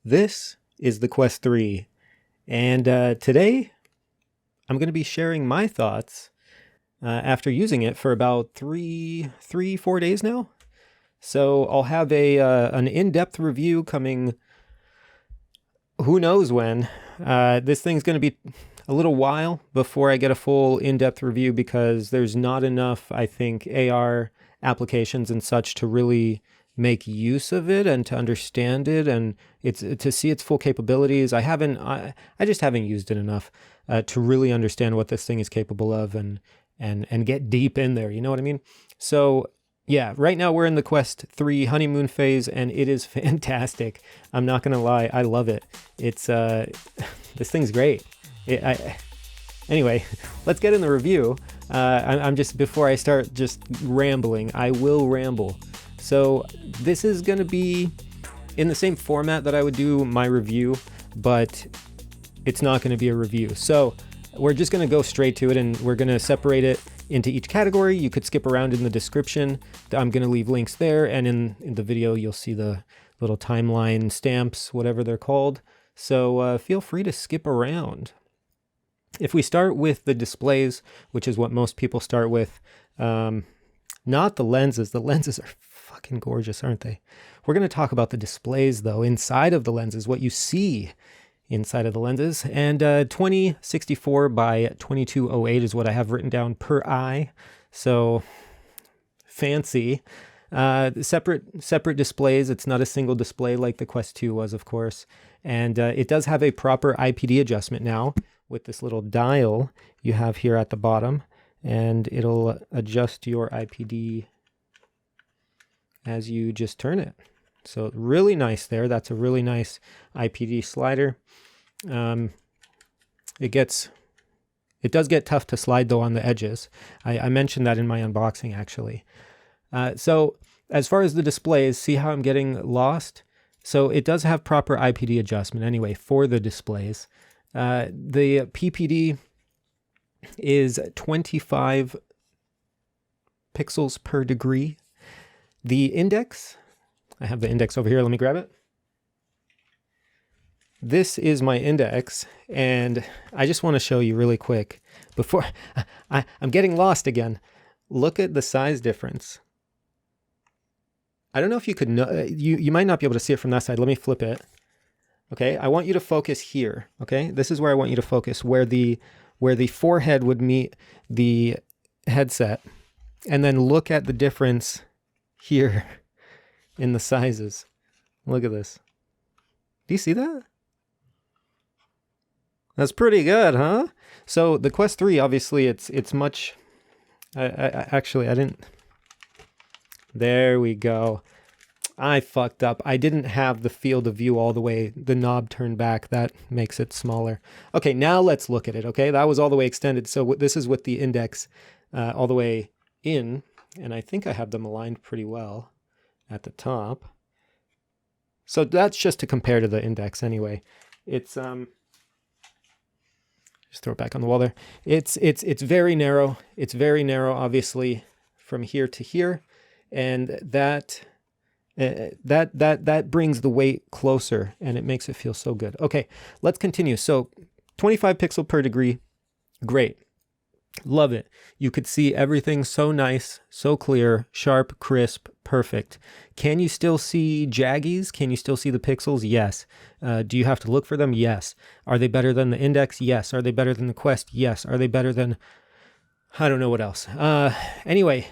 This is the Quest 3, and today I'm going to be sharing my thoughts after using it for about 4 days now. So I'll have an in-depth review coming who knows when. This thing's going to be a little while before I get a full in-depth review because there's not enough, I think, AR applications and such to really make use of it and to understand it and it's to see its full capabilities. I just haven't used it enough to really understand what this thing is capable of and get deep in there. You know what I mean? So yeah, right now we're in the Quest 3 honeymoon phase and it is fantastic. I'm not gonna lie, I love it. It's this thing's great. Anyway, let's get in the review. I'm just, before I start just rambling, I will ramble. So this is going to be in the same format that I would do my review, but it's not going to be a review. So we're just going to go straight to it and we're going to separate it into each category. You could skip around in the description. I'm going to leave links there, and in the video you'll see the little timeline stamps, whatever they're called. So feel free to skip around. If we start with the displays, which is what most people start with, not the lenses. The lenses are fucking gorgeous, aren't they? We're going to talk about the displays, though, inside of the lenses, what you see inside of the lenses. And 2064 by 2208 is what I have written down per eye. So fancy. Separate displays. It's not a single display like the Quest 2 was, of course. And it does have a proper IPD adjustment now with this little dial you have here at the bottom. And it'll adjust your IPD as you just turn it. So really nice there. That's a really nice IPD slider. It does get tough to slide though on the edges. I mentioned that in my unboxing actually. So as far as the displays, see how I'm getting lost? So it does have proper IPD adjustment anyway for the displays. The PPD is 25 pixels per degree. The index, I have the index over here. Let me grab it. This is my index, and I just want to show you really quick before I'm getting lost again. Look at the size difference. I don't know if you could know, you might not be able to see it from that side. Let me flip it. Okay, I want you to focus here. Okay, this is where I want you to focus, where the forehead would meet the headset, and then look at the difference here in the sizes. Look at this. Do you see that? That's pretty good, huh? So the Quest 3, obviously, it's much. Actually, I didn't. There we go. I fucked up. I didn't have the field of view all the way, the knob turned back. That makes it smaller. Okay, now let's look at it, okay? That was all the way extended. So this is with the index all the way in, and I think I have them aligned pretty well at the top. So that's just to compare to the index anyway. It's just throw it back on the wall there. It's very narrow. It's very narrow, obviously, from here to here, and that brings the weight closer and it makes it feel so good. Okay, let's continue. So 25 pixel per degree, great. Love it. You could see everything so nice, so clear, sharp, crisp, perfect. Can you still see jaggies? Can you still see the pixels? Yes. Do you have to look for them? Yes. Are they better than the index? Yes. Are they better than the Quest? Yes. Are they better than, I don't know what else. Anyway,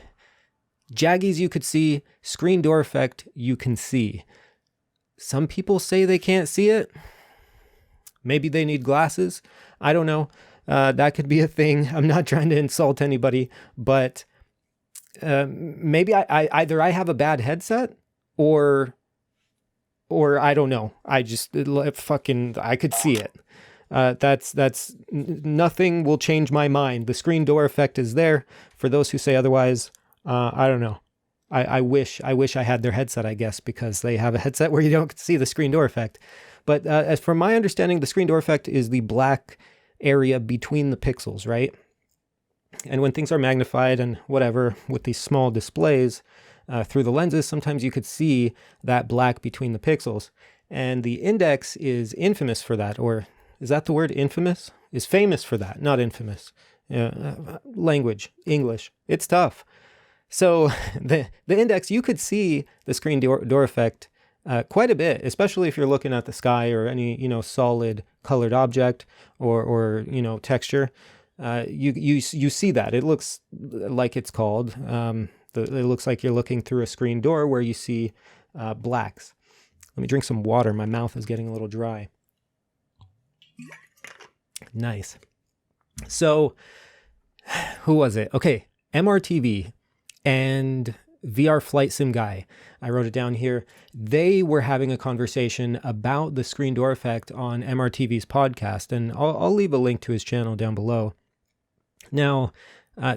jaggies you could see, screen door effect you can see. Some people say they can't see it. Maybe they need glasses. I don't know. That could be a thing. I'm not trying to insult anybody, but maybe I either I have a bad headset or I don't know. I just I could see it. That's nothing will change my mind. The screen door effect is there. For those who say otherwise, I don't know. I wish I had their headset, I guess, because they have a headset where you don't see the screen door effect. But as from my understanding, the screen door effect is the black area between the pixels, right? And when things are magnified and whatever with these small displays through the lenses, sometimes you could see that black between the pixels. And the index is infamous for that, or is that the word infamous? Is famous for that, not infamous. Language, English, it's tough. So the index, you could see the screen door effect quite a bit, especially if you're looking at the sky or any, solid colored object or texture. You see that. It looks like it's called. It looks like you're looking through a screen door where you see blacks. Let me drink some water. My mouth is getting a little dry. Nice. So, who was it? Okay, MRTV and VR Flight Sim Guy. I wrote it down here. They were having a conversation about the screen door effect on MRTV's podcast, and I'll leave a link to his channel down below. Now,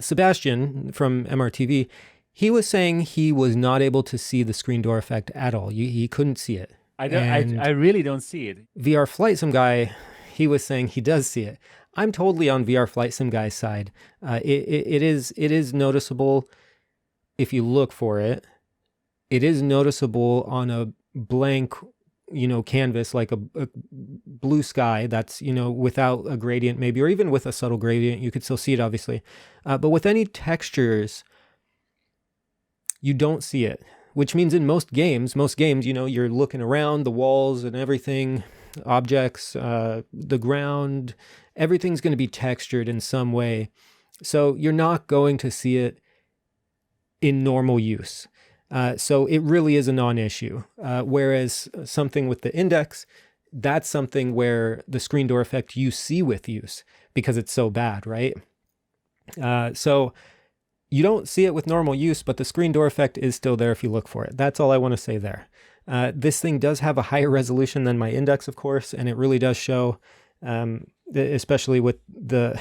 Sebastian from MRTV, he was saying he was not able to see the screen door effect at all. He couldn't see it. I really don't see it. VR Flight Sim Guy, he was saying he does see it. I'm totally on VR Flight Sim Guy's side. It is noticeable if you look for it. It is noticeable on a blank, canvas, like a blue sky that's, without a gradient maybe, or even with a subtle gradient, you could still see it obviously. But with any textures, you don't see it, which means in most games, you're looking around the walls and everything, objects, the ground, everything's going to be textured in some way. So you're not going to see it in normal use. So it really is a non-issue. Whereas something with the index, that's something where the screen door effect you see with use because it's so bad, right? So you don't see it with normal use, but the screen door effect is still there if you look for it. That's all I want to say there. This thing does have a higher resolution than my index, of course, and it really does show, especially with the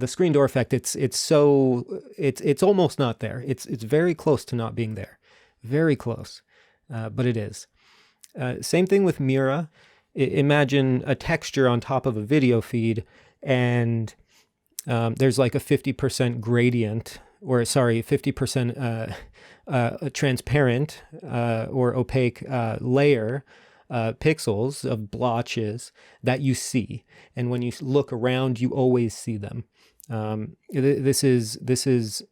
screen door effect. It's almost not there. It's very close to not being there, very close, but it is. Same thing with Mira. Imagine a texture on top of a video feed, and there's like a 50% gradient, or sorry, 50% transparent or opaque layer, pixels of blotches that you see. And when you look around, you always see them. This is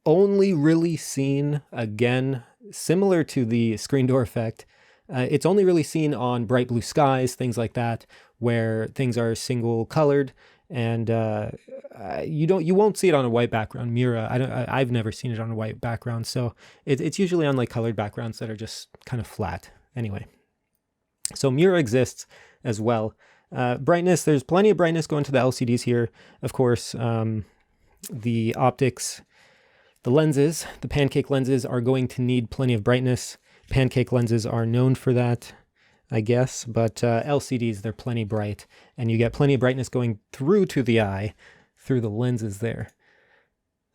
only really seen, again, similar to the screen door effect. It's only really seen on bright blue skies, things like that, where things are single colored. And you won't see it on a white background. Mira, I've never seen it on a white background, so it's usually on like colored backgrounds that are just kind of flat. Anyway, so Mira exists as well. Brightness, there's plenty of brightness going to the LCDs here. Of course, the optics, the lenses, the pancake lenses are going to need plenty of brightness. Pancake lenses are known for that, I guess, but LCDs, they're plenty bright, and you get plenty of brightness going through to the eye, through the lenses there.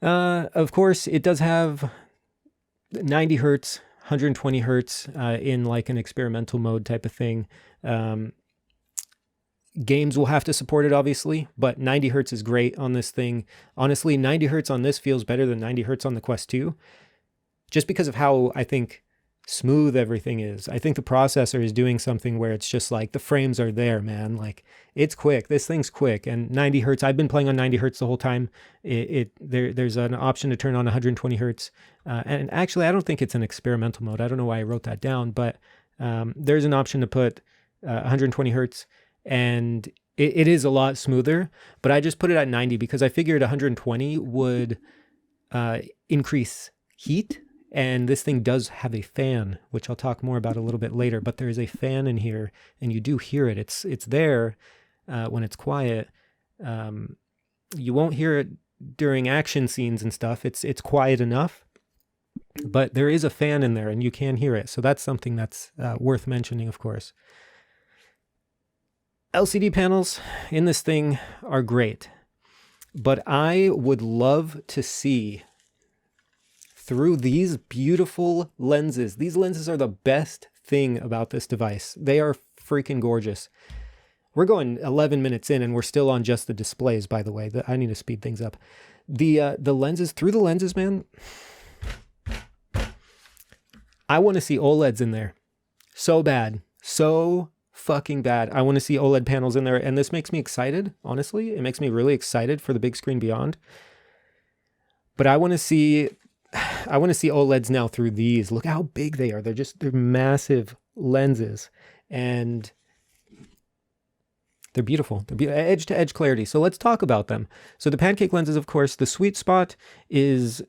Of course, it does have 90 hertz, 120 hertz in like an experimental mode type of thing. Games will have to support it, obviously, but 90 hertz is great on this thing. Honestly, 90 hertz on this feels better than 90 hertz on the Quest 2, just because of how, I think, smooth everything is. I think the processor is doing something where it's just like the frames are there, man. Like, it's quick. This thing's quick. And 90 hertz, I've been playing on 90 hertz the whole time. There's an option to turn on 120 hertz. And actually, I don't think it's an experimental mode. I don't know why I wrote that down, but there's an option to put 120 hertz, and it is a lot smoother. But I just put it at 90 because I figured 120 would increase heat. And this thing does have a fan, which I'll talk more about a little bit later, but there is a fan in here, and you do hear it. It's there when it's quiet. You won't hear it during action scenes and stuff. It's quiet enough, but there is a fan in there, and you can hear it. So that's something that's worth mentioning, of course. LCD panels in this thing are great, but I would love to see through these beautiful lenses. These lenses are the best thing about this device. They are freaking gorgeous. We're going 11 minutes in and we're still on just the displays, by the way. I need to speed things up. The lenses, through the lenses, man, I want to see OLEDs in there. So bad. So fucking bad. I want to see OLED panels in there, and this makes me excited, honestly. It makes me really excited for the big screen beyond. But I want to see OLEDs now through these. Look how big they are. They're massive lenses, and they're beautiful. They're edge-to-edge clarity. So let's talk about them. So the pancake lenses, of course, the sweet spot is,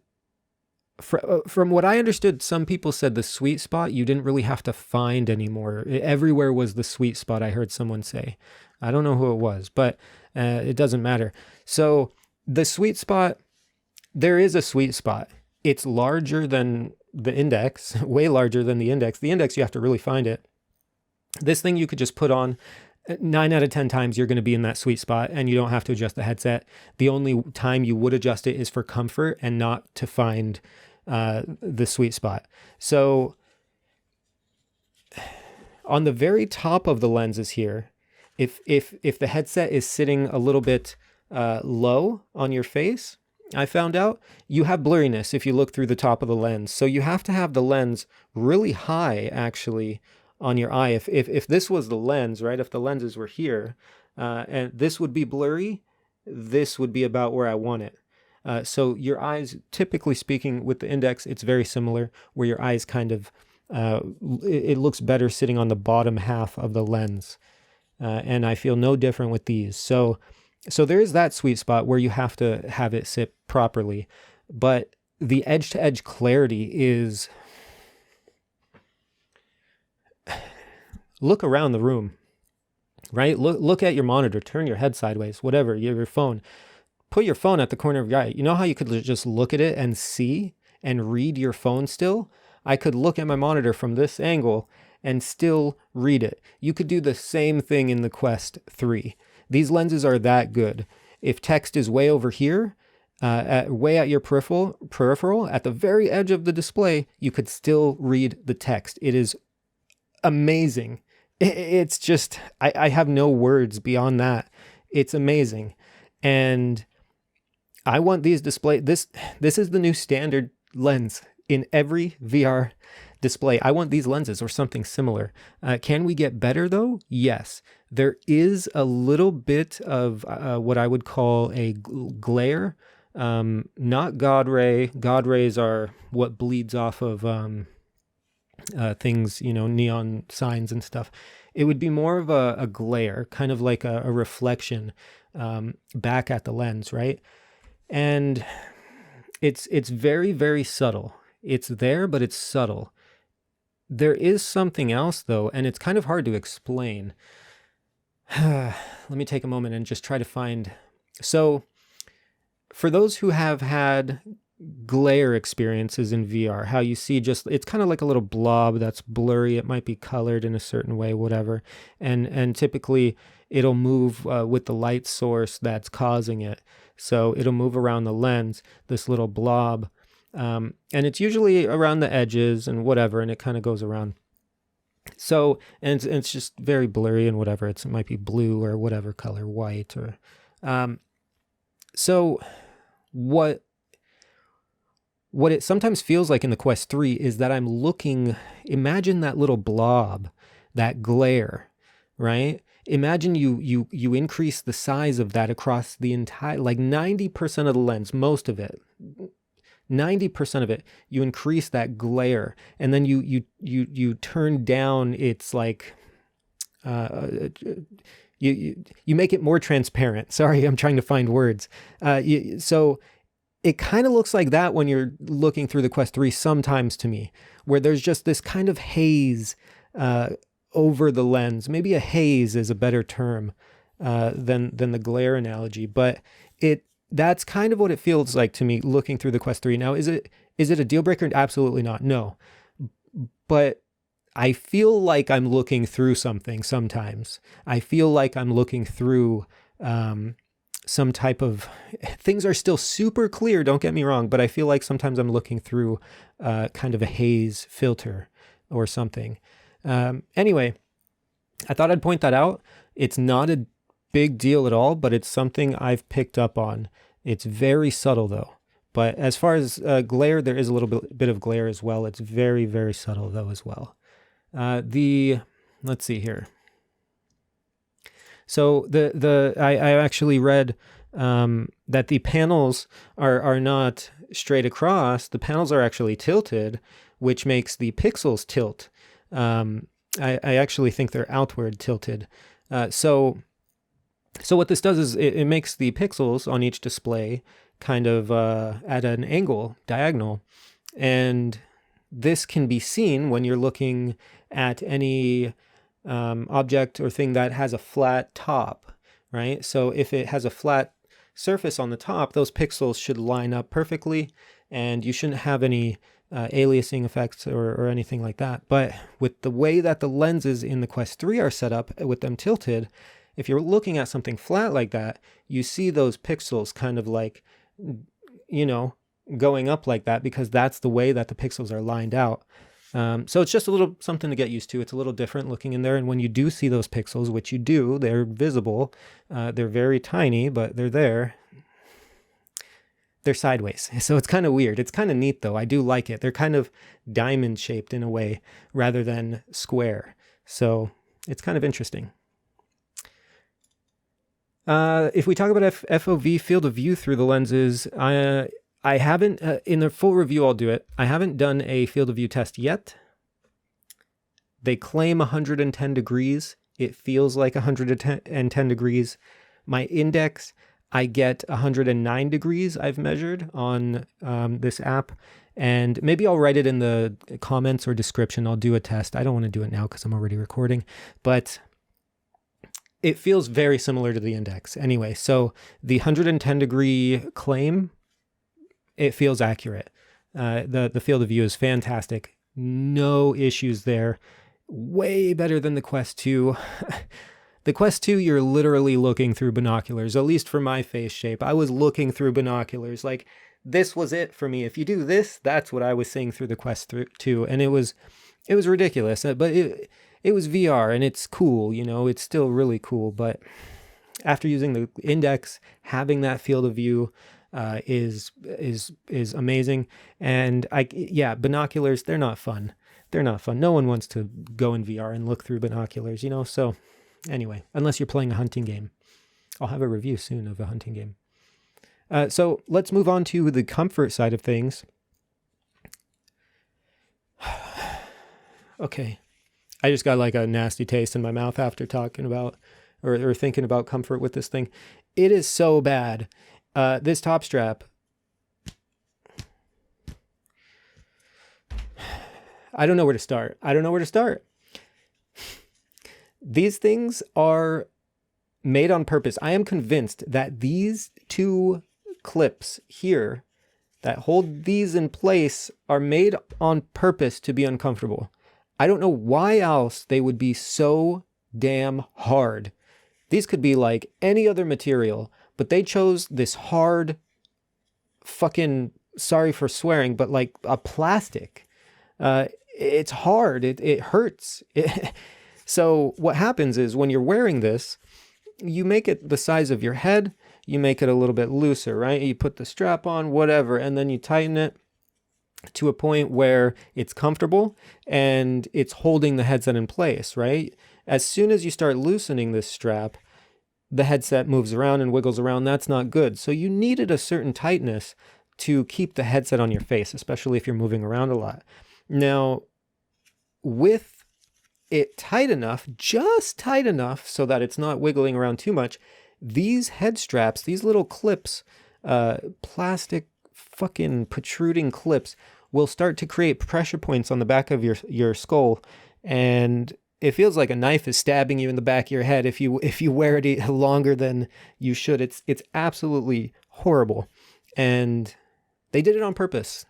from what I understood, some people said the sweet spot you didn't really have to find anymore. Everywhere was the sweet spot, I heard someone say. I don't know who it was, but it doesn't matter. So the sweet spot, there is a sweet spot. It's larger than the index, way larger than the index. The index, you have to really find it. This thing you could just put on. 9 out of 10 times you're going to be in that sweet spot, and you don't have to adjust the headset. The only time you would adjust it is for comfort and not to find the sweet spot. So on the very top of the lenses here, if the headset is sitting a little bit low on your face, I found out you have blurriness if you look through the top of the lens. So you have to have the lens really high, actually, on your eye. If this was the lens, right? If the lenses were here, and this would be blurry, this would be about where I want it. So your eyes, typically speaking, with the index, it's very similar, where your eyes kind of, it looks better sitting on the bottom half of the lens. And I feel no different with these. So there is that sweet spot where you have to have it sit properly. But the edge-to-edge clarity is... Look around the room, right? Look at your monitor, turn your head sideways, whatever, your phone. Put your phone at the corner of your eye. You know how you could just look at it and see and read your phone still? I could look at my monitor from this angle and still read it. You could do the same thing in the Quest 3. These lenses are that good. If text is way over here, way at your peripheral, at the very edge of the display, you could still read the text. It is amazing. It's just, I have no words beyond that. It's amazing. And I want these this is the new standard lens in every VR display. I want these lenses or something similar. Can we get better though? Yes. There is a little bit of what I would call a glare. Not God ray. God rays are what bleeds off of things, neon signs and stuff. It would be more of a glare, kind of like a reflection back at the lens, right? And it's very, very subtle. It's there, but it's subtle. There is something else, though, and it's kind of hard to explain. Let me take a moment and just try to find... So, for those who have had glare experiences in VR, how you see it's kind of like a little blob that's blurry. It might be colored in a certain way, whatever. And typically it'll move with the light source that's causing it. So it'll move around the lens, this little blob. And it's usually around the edges and whatever, and it kind of goes around. So, and it's just very blurry and whatever. It might be blue or whatever color, white or... So what it sometimes feels like in the Quest 3 is that I'm looking, imagine that little blob, that glare, right? Imagine you increase the size of that across the entire, like 90% of the lens, most of it, 90% of it, you increase that glare, and then you turn down its like, you make it more transparent. Sorry, I'm trying to find words. So it kind of looks like that when you're looking through the Quest 3 sometimes to me, where there's just this kind of haze over the lens. Maybe a haze is a better term than the glare analogy, but that's kind of what it feels like to me looking through the Quest 3. Now, is it a deal breaker? Absolutely not. No. But I feel like I'm looking through something sometimes. I feel like I'm looking through some type of... Things are still super clear, don't get me wrong, but I feel like sometimes I'm looking through kind of a haze filter or something. Anyway, I thought I'd point that out. It's not a big deal at all, but it's something I've picked up on. It's very subtle though. But as far as glare, there is a little bit of glare as well. It's very, very subtle though as well. let's see here. So I actually read that the panels are not straight across. The panels are actually tilted, which makes the pixels tilt. I actually think they're outward tilted. So what this does is it makes the pixels on each display kind of at an angle, diagonal. And this can be seen when you're looking at any object or thing that has a flat top, right? So if it has a flat surface on the top, those pixels should line up perfectly, and you shouldn't have any aliasing effects or anything like that. But with the way that the lenses in the Quest 3 are set up, with them tilted, if you're looking at something flat like that, you see those pixels kind of like, you know, going up like that, because that's the way that the pixels are lined out. So it's just a little something to get used to. It's a little different looking in there. And when you do see those pixels, which you do, they're visible. They're very tiny, but they're there. They're sideways. So it's kind of weird. It's kind of neat though. I do like it. They're kind of diamond shaped in a way rather than square. So it's kind of interesting. If we talk about FOV, field of view through the lenses, I haven't, in the full review, I'll do it. I haven't done a field of view test yet. They claim 110 degrees. It feels like 110 degrees. My index, I get 109 degrees I've measured on this app. And maybe I'll write it in the comments or description. I'll do a test. I don't want to do it now because I'm already recording. But it feels very similar to the index. Anyway, so the 110 degree claim, it feels accurate. The field of view is fantastic. No issues there. Way better than the Quest 2. The Quest 2, you're literally looking through binoculars, at least for my face shape. I was looking through binoculars. Like, this was it for me. If you do this, that's what I was seeing through the Quest 2. And it was ridiculous. But it was VR, and it's cool, you know, it's still really cool. But after using the index, having that field of view is amazing. And binoculars, they're not fun. They're not fun. No one wants to go in VR and look through binoculars, you know? So anyway, unless you're playing a hunting game. I'll have a review soon of a hunting game. So let's move on to the comfort side of things. Okay. I just got like a nasty taste in my mouth after talking about or thinking about comfort with this thing. It is so bad. This top strap, I don't know where to start. These things are made on purpose. I am convinced that these two clips here that hold these in place are made on purpose to be uncomfortable. I don't know why else they would be so damn hard. These could be like any other material, but they chose this hard fucking, sorry for swearing, but like a plastic. It's hard. It hurts. So what happens is when you're wearing this, you make it the size of your head, you make it a little bit looser, right? You put the strap on, whatever, and then you tighten it to a point where it's comfortable and it's holding the headset in place, right? As soon as you start loosening this strap, the headset moves around and wiggles around. That's not good. So you needed a certain tightness to keep the headset on your face, especially if you're moving around a lot. Now, with it tight enough, just tight enough so that it's not wiggling around too much, these head straps, these little clips, plastic fucking protruding clips, will start to create pressure points on the back of your skull, and it feels like a knife is stabbing you in the back of your head if you wear it longer than you should. It's absolutely horrible, and they did it on purpose.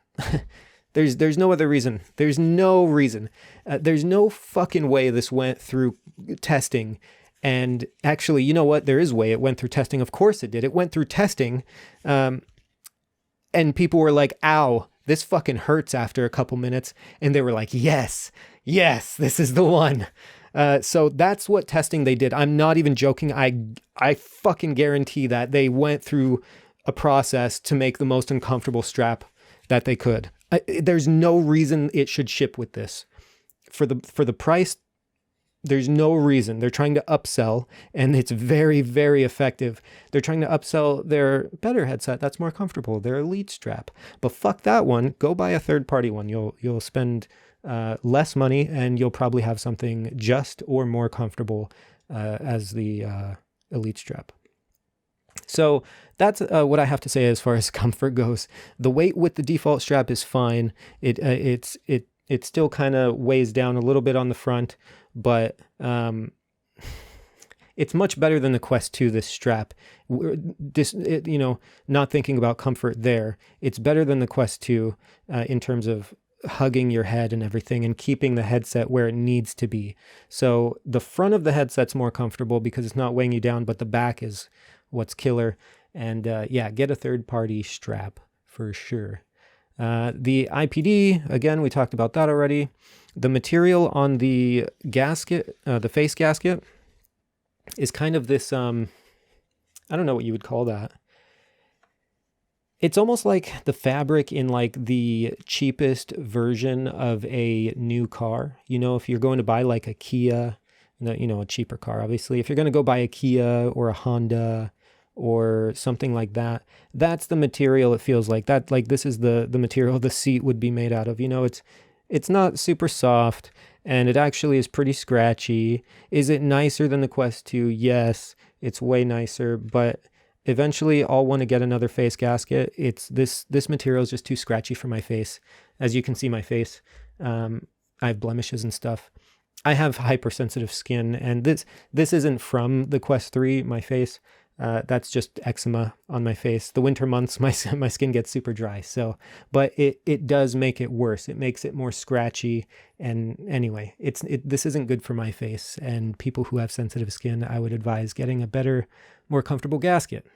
There's no other reason. There's no reason. There's no fucking way this went through testing. And actually, you know what? There is a way it went through testing. Of course it did. It went through testing. And people were like, ow, this fucking hurts after a couple minutes. And they were like, yes, this is the one. So that's what testing they did. I'm not even joking. I fucking guarantee that they went through a process to make the most uncomfortable strap that they could. There's no reason it should ship with this. For the price, There's no reason. They're trying to upsell, and it's very, very effective. They're trying to upsell their better headset that's more comfortable, their Elite strap. But fuck that one. Go buy a third-party one. You'll spend less money, and you'll probably have something just or more comfortable as the Elite strap. So that's what I have to say as far as comfort goes. The weight with the default strap is fine. It still kind of weighs down a little bit on the front, but it's much better than the Quest 2, this strap. Not thinking about comfort there, it's better than the Quest 2 in terms of hugging your head and everything and keeping the headset where it needs to be. So the front of the headset's more comfortable because it's not weighing you down, but the back is what's killer. And get a third-party strap for sure. The IPD, again, we talked about that already. The material on the gasket, the face gasket, is kind of this, I don't know what you would call that. It's almost like the fabric in like the cheapest version of a new car. You know, if you're going to buy like a Kia, a cheaper car, obviously. If you're going to go buy a Kia or a Honda or something like that, that's the material it feels like. That, like, this is the material the seat would be made out of. It's not super soft, and it actually is pretty scratchy. Is it nicer than the Quest 2? Yes, it's way nicer, but eventually I'll want to get another face gasket. It's this material is just too scratchy for my face. As you can see my face, I have blemishes and stuff. I have hypersensitive skin, and this isn't from the Quest 3, my face. That's just eczema on my face. The winter months, my skin gets super dry. But it does make it worse. It makes it more scratchy. And anyway, this isn't good for my face. And people who have sensitive skin, I would advise getting a better, more comfortable gasket.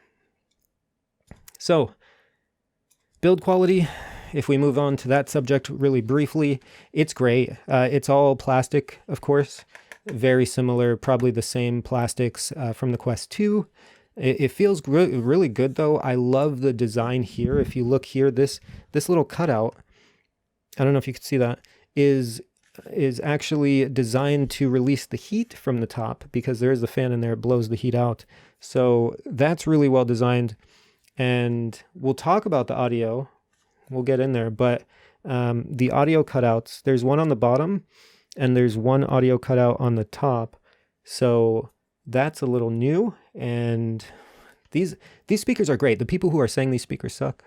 So, build quality. If we move on to that subject really briefly, it's great. It's all plastic, of course. Very similar, probably the same plastics from the Quest 2. It feels really good, though. I love the design here. If you look here, this little cutout, I don't know if you can see that, is actually designed to release the heat from the top, because there is the fan in there. It blows the heat out. So that's really well designed. And we'll talk about the audio. We'll get in there. But the audio cutouts, there's one on the bottom, and there's one audio cutout on the top. So that's a little new, and these speakers are great. The people who are saying these speakers suck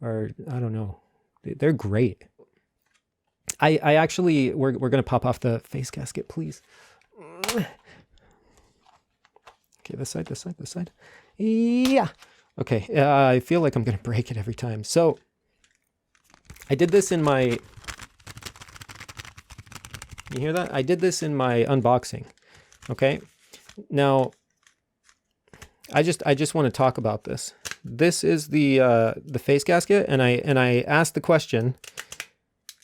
are, I don't know, they're great. I actually, we're gonna pop off the face gasket, please. Okay, this side. Yeah. Okay, I feel like I'm gonna break it every time. So I did this in my, you hear that? I did this in my unboxing. Okay. Now, I just want to talk about this. This is the face gasket, and I asked the question,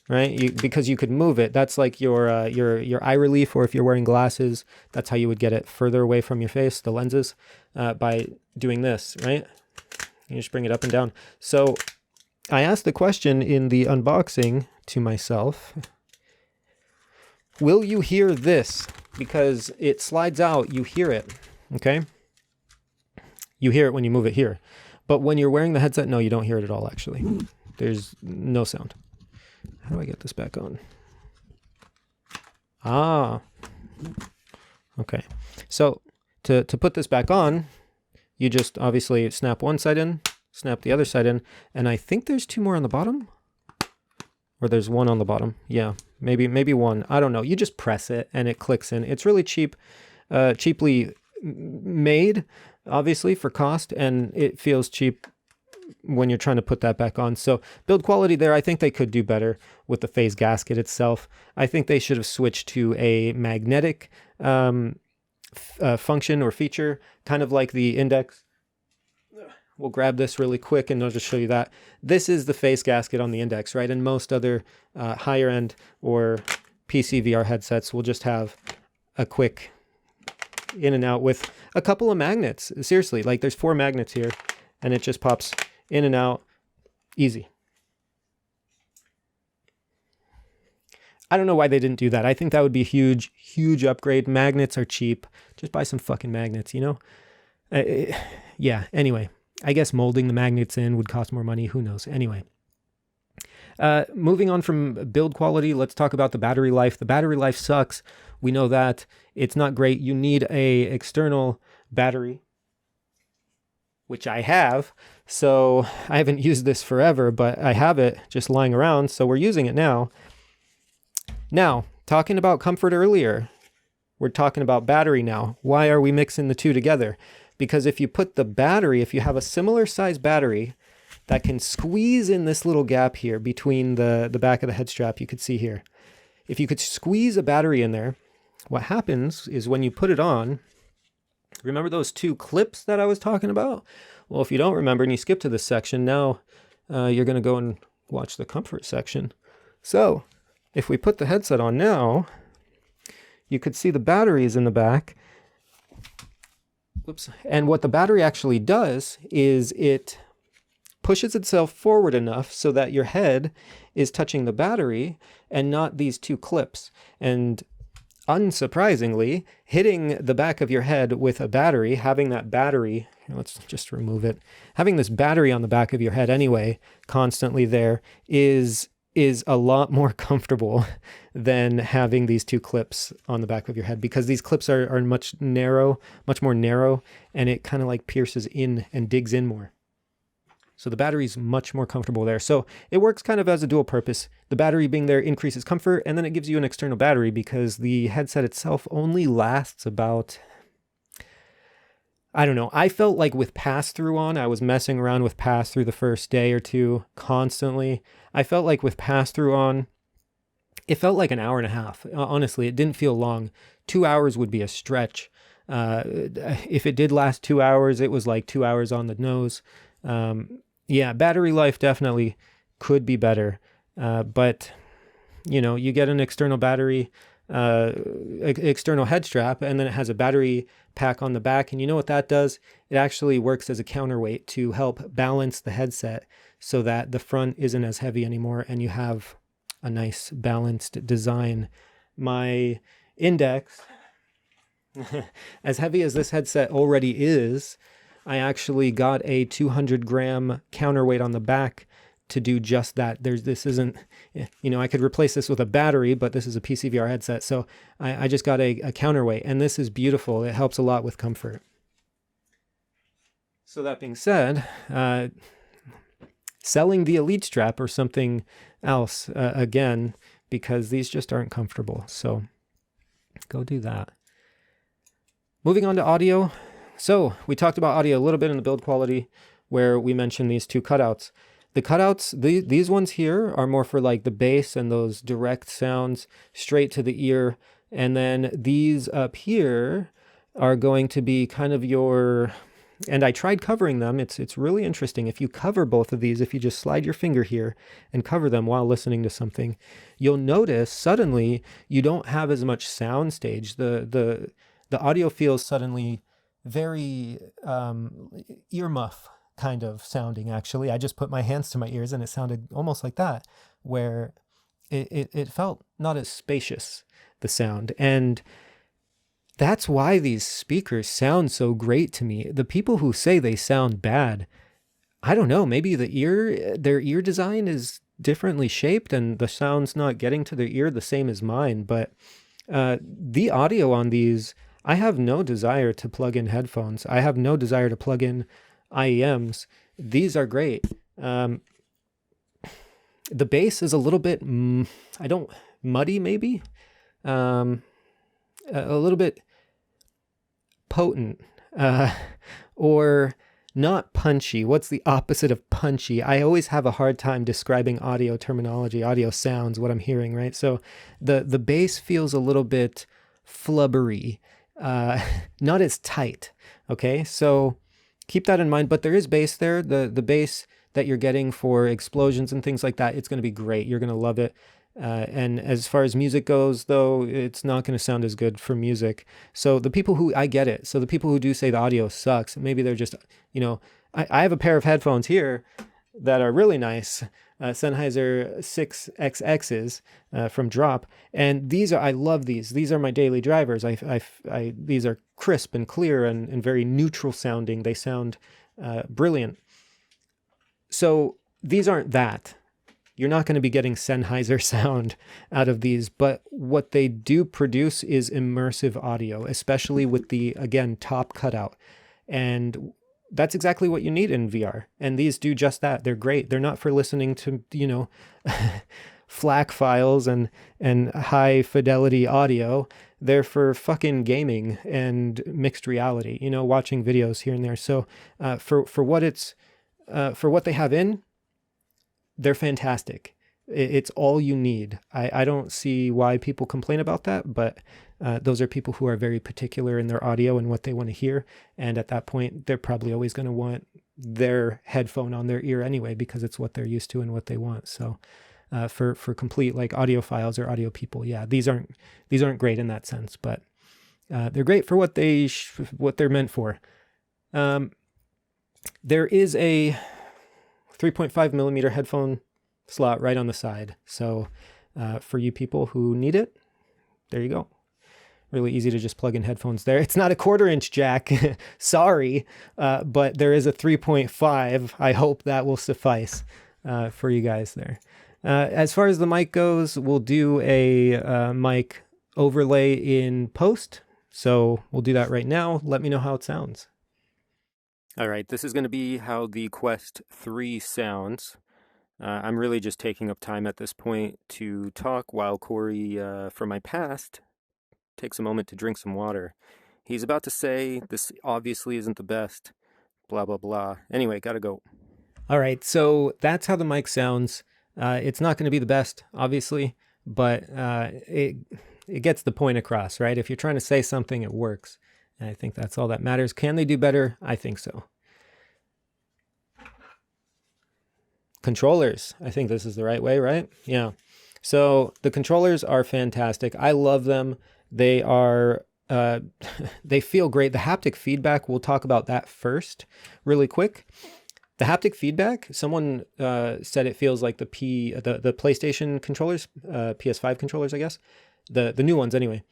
right? Because you could move it. That's like your eye relief, or if you're wearing glasses, that's how you would get it further away from your face, the lenses, by doing this, right? You just bring it up and down. So I asked the question in the unboxing to myself, will you hear this? Because it slides out, you hear it, okay? You hear it when you move it here. But when you're wearing the headset, no, you don't hear it at all, actually. There's no sound. How do I get this back on? Ah. Okay. So to put this back on, you just obviously snap one side in, snap the other side in, and I think there's two more on the bottom. Or there's one on the bottom. Yeah, maybe one. I don't know. You just press it and it clicks in. It's really cheap, cheaply made, obviously, for cost, and it feels cheap when you're trying to put that back on. So build quality there, I think they could do better with the face gasket itself. I think they should have switched to a magnetic function or feature, kind of like the Index. We'll grab this really quick and I'll just show you that. This is the face gasket on the Index, right? And most other higher end or PCVR headsets will just have a quick in and out with a couple of magnets. Seriously, like there's 4 magnets here and it just pops in and out easy. I don't know why they didn't do that. I think that would be a huge, huge upgrade. Magnets are cheap. Just buy some fucking magnets, you know? Yeah, anyway. I guess molding the magnets in would cost more money. Who knows? Anyway. Moving on from build quality, let's talk about the battery life. The battery life sucks. We know that. It's not great. You need a external battery, which I have. So I haven't used this forever, but I have it just lying around. So we're using it now. Now, talking about comfort earlier, we're talking about battery now. Why are we mixing the two together? Because if you put the battery, if you have a similar size battery that can squeeze in this little gap here between the back of the head strap, you could see here. If you could squeeze a battery in there, what happens is when you put it on, remember those two clips that I was talking about? Well, if you don't remember and you skip to this section, now you're going to go and watch the comfort section. So if we put the headset on now, you could see the batteries in the back. Whoops. And what the battery actually does is it pushes itself forward enough so that your head is touching the battery and not these two clips. And unsurprisingly, hitting the back of your head with a battery, having that battery, let's just remove it, having this battery on the back of your head anyway, constantly there, is a lot more comfortable than having these two clips on the back of your head, because these clips are much more narrow, and it kind of like pierces in and digs in more. So the battery's much more comfortable there. So it works kind of as a dual purpose. The battery being there increases comfort, and then it gives you an external battery because the headset itself only lasts about, I don't know. I felt like with pass-through on, I was messing around with pass-through the first day or two constantly. I felt like with pass-through on, it felt like an hour and a half. Honestly, it didn't feel long. 2 hours would be a stretch. If it did last 2 hours, it was like 2 hours on the nose. Yeah, battery life definitely could be better. But, you know, you get an external battery, external head strap, and then it has a battery pack on the back. And you know what that does? It actually works as a counterweight to help balance the headset so that the front isn't as heavy anymore and you have a nice balanced design. My index, as heavy as this headset already is, I actually got a 200-gram counterweight on the back to do just that. This isn't, you know, I could replace this with a battery, but this is a PCVR headset. So I just got a counterweight, and this is beautiful. It helps a lot with comfort. So that being said, selling the Elite strap or something else, again, because these just aren't comfortable. So go do that. Moving on to audio. So we talked about audio a little bit in the build quality where we mentioned these two cutouts. The cutouts, these ones here are more for like the bass and those direct sounds straight to the ear. And then these up here are going to be kind of your, and I tried covering them. It's really interesting. If you cover both of these, if you just slide your finger here and cover them while listening to something, you'll notice suddenly you don't have as much sound stage. The audio feels suddenly very earmuff kind of sounding, actually. I just put my hands to my ears and it sounded almost like that, where it felt not as spacious, the sound. And that's why these speakers sound so great to me. The people who say they sound bad, I don't know, maybe their ear design is differently shaped and the sound's not getting to their ear the same as mine. But the audio on these, I have no desire to plug in headphones. I have no desire to plug in IEMs. These are great. The bass is a little bit, muddy maybe, a little bit potent, or not punchy. What's the opposite of punchy? I always have a hard time describing audio terminology, audio sounds, what I'm hearing, right? So the bass feels a little bit flubbery, not as tight. Okay, so keep that in mind. But there is bass there. The bass that you're getting for explosions and things like that, it's going to be great. You're going to love it. And as far as music goes, though, it's not going to sound as good for music. So the people who, I get it. So the people who do say the audio sucks, maybe they're just, you know, I have a pair of headphones here that are really nice, Sennheiser 6XXs from Drop. And these are, I love these. These are my daily drivers. These are crisp and clear and very neutral sounding. They sound brilliant. So these aren't that. You're not going to be getting Sennheiser sound out of these, but what they do produce is immersive audio, especially with the, again, top cutout. And that's exactly what you need in VR. And these do just that. They're great. They're not for listening to, FLAC files and high fidelity audio. They're for fucking gaming and mixed reality, watching videos here and there. So for what they have in, they're fantastic. It's all you need. I don't see why people complain about that, but those are people who are very particular in their audio and what they want to hear. And at that point, they're probably always going to want their headphone on their ear anyway, because it's what they're used to and what they want. So for complete like audiophiles or audio people, yeah, these aren't great in that sense, but they're great for what they're meant for. There is a 3.5 millimeter headphone slot right on the side. So for you people who need it, there you go. Really easy to just plug in headphones there. It's not a 1/4-inch jack, sorry, but there is a 3.5. I hope that will suffice for you guys there. As far as the mic goes, we'll do a mic overlay in post. So we'll do that right now. Let me know how it sounds. All right, this is going to be how the Quest 3 sounds. I'm really just taking up time at this point to talk while Corey, from my past, takes a moment to drink some water. He's about to say, this obviously isn't the best, blah, blah, blah. Anyway, gotta go. All right, so that's how the mic sounds. It's not going to be the best, obviously, but it gets the point across, right? If you're trying to say something, it works. And I think that's all that matters. Can they do better? I think so. Controllers. I think this is the right way, right? Yeah. So the controllers are fantastic. I love them. They are, they feel great. The haptic feedback, we'll talk about that first really quick. The haptic feedback, someone said it feels like the PlayStation controllers, PS5 controllers, I guess. The new ones anyway.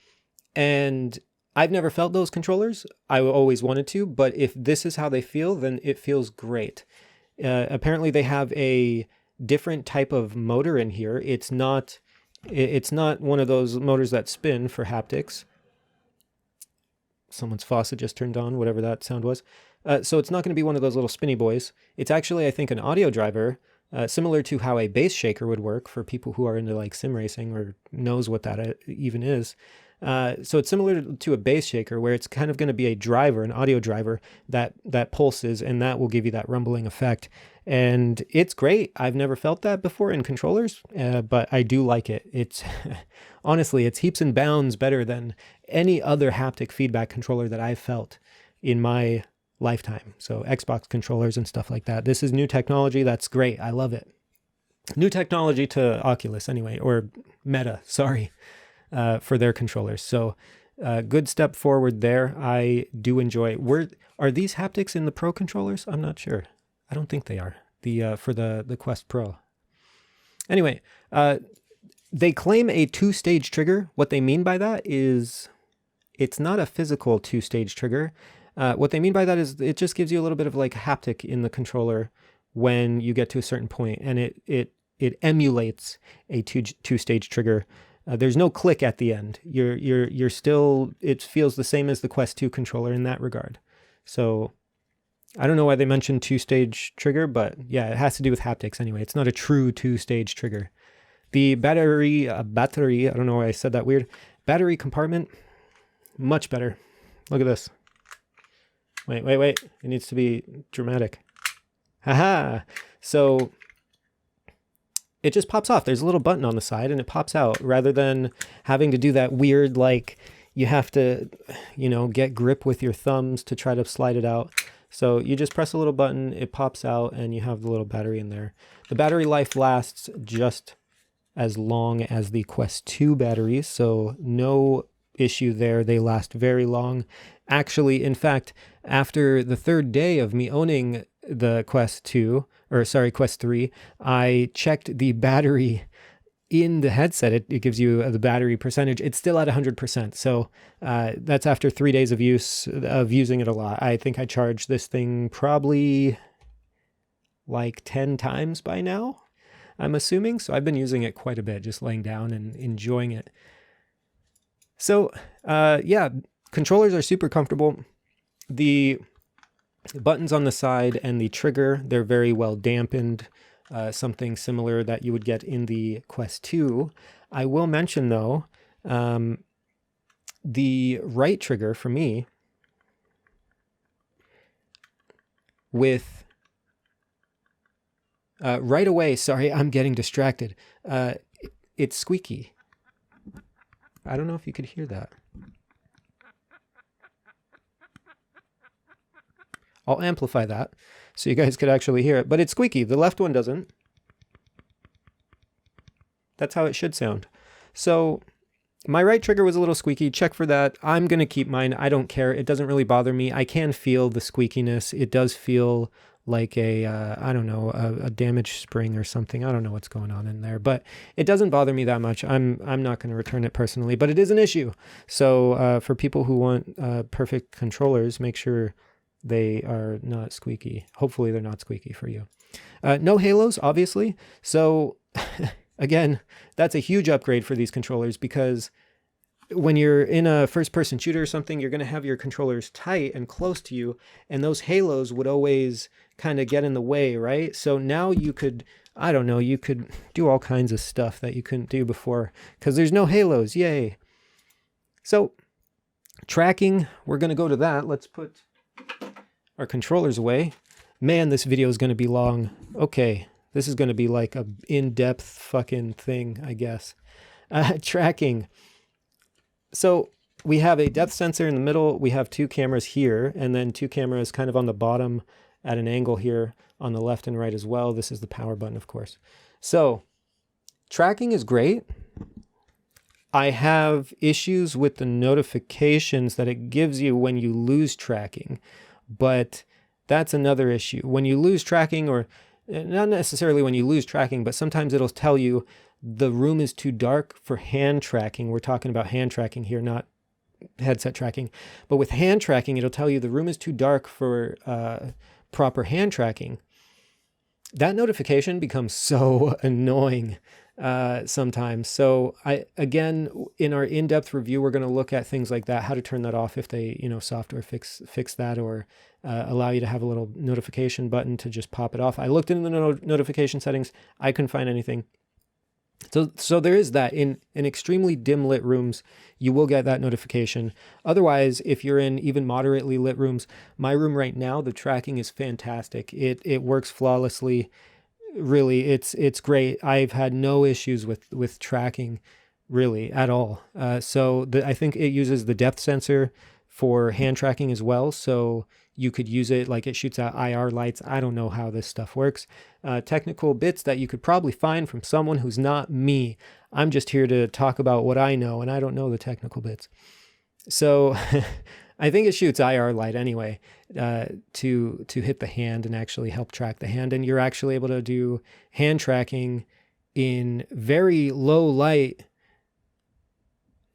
And I've never felt those controllers. I always wanted to, but if this is how they feel, then it feels great. Apparently they have a different type of motor in here. It's not one of those motors that spin for haptics. Someone's faucet just turned on, whatever that sound was. So it's not going to be one of those little spinny boys. It's actually, I think, an audio driver, similar to how a bass shaker would work for people who are into like sim racing or knows what that even is. So it's similar to a bass shaker where it's kind of going to be a driver, an audio driver that pulses, and that will give you that rumbling effect. And it's great. I've never felt that before in controllers, but I do like it. It's honestly, it's heaps and bounds better than any other haptic feedback controller that I've felt in my lifetime. So Xbox controllers and stuff like that. This is new technology. That's great. I love it. New technology to Oculus anyway, or Meta, sorry. For their controllers. So good step forward there. I do enjoy. Are these haptics in the Pro controllers? I'm not sure. I don't think they are. For the Quest Pro. Anyway, they claim a 2-stage trigger. What they mean by that is it's not a physical 2-stage trigger. What they mean by that is it just gives you a little bit of like haptic in the controller when you get to a certain point, and it emulates a two-stage trigger. There's no click at the end. You're still, it feels the same as the Quest 2 controller in that regard. So I don't know why they mentioned 2-stage trigger, but yeah, it has to do with haptics anyway. It's not a true 2-stage trigger. The battery, I don't know why I said that weird. Battery compartment, much better. Look at this. Wait. It needs to be dramatic. Haha. So it just pops off. There's a little button on the side and it pops out rather than having to do that weird, like you have to, get grip with your thumbs to try to slide it out. So you just press a little button, it pops out, and you have the little battery in there. The battery life lasts just as long as the Quest 2 batteries, so no issue there. They last very long. Actually, in fact, after the 3rd day of me owning the Quest 2, or sorry, Quest 3, I checked the battery in the headset. It gives you the battery percentage. It's still at 100%. So that's after 3 days of using it a lot. I think I charged this thing probably like 10 times by now, I'm assuming. So I've been using it quite a bit, just laying down and enjoying it. So yeah, controllers are super comfortable. The buttons on the side and the trigger, they're very well dampened, something similar that you would get in the Quest 2. I will mention though, the right trigger for me with right away, sorry, I'm getting distracted. It's squeaky. I don't know if you could hear that. I'll amplify that so you guys could actually hear it, but it's squeaky. The left one doesn't. That's how it should sound. So my right trigger was a little squeaky. Check for that. I'm going to keep mine. I don't care. It doesn't really bother me. I can feel the squeakiness. It does feel like I don't know, a damaged spring or something. I don't know what's going on in there, but it doesn't bother me that much. I'm not going to return it personally, but it is an issue. So for people who want perfect controllers, make sure they are not squeaky. Hopefully they're not squeaky for you. No halos, obviously. So again, that's a huge upgrade for these controllers, because when you're in a first-person shooter or something, you're going to have your controllers tight and close to you, and those halos would always kind of get in the way, right? So now you could, I don't know, you could do all kinds of stuff that you couldn't do before because there's no halos. Yay. So tracking, we're going to go to that. Let's put our controllers away. Man, this video is going to be long. Okay, this is going to be like a in-depth fucking thing, I guess. Tracking. So we have a depth sensor in the middle. We have two cameras here, and then two cameras kind of on the bottom at an angle here on the left and right as well. This is the power button, of course. So tracking is great. I have issues with the notifications that it gives you when you lose tracking, but that's another issue. When you lose tracking, or not necessarily when you lose tracking, but sometimes it'll tell you the room is too dark for hand tracking. We're talking about hand tracking here, not headset tracking. But with hand tracking, it'll tell you the room is too dark for proper hand tracking. That notification becomes so annoying sometimes. So again, in our in-depth review, we're going to look at things like that, how to turn that off if they, software fix that, or allow you to have a little notification button to just pop it off. I looked in the notification settings. I couldn't find anything. So there is that. In extremely dim lit rooms, you will get that notification. Otherwise, if you're in even moderately lit rooms, my room right now, the tracking is fantastic. It works flawlessly. Really, it's great. I've had no issues with tracking really at all. So I think it uses the depth sensor for hand tracking as well. So you could use it, like it shoots out IR lights. I don't know how this stuff works. Technical bits that you could probably find from someone who's not me. I'm just here to talk about what I know, and I don't know the technical bits. So I think it shoots IR light anyway, to hit the hand and actually help track the hand. And you're actually able to do hand tracking in very low light.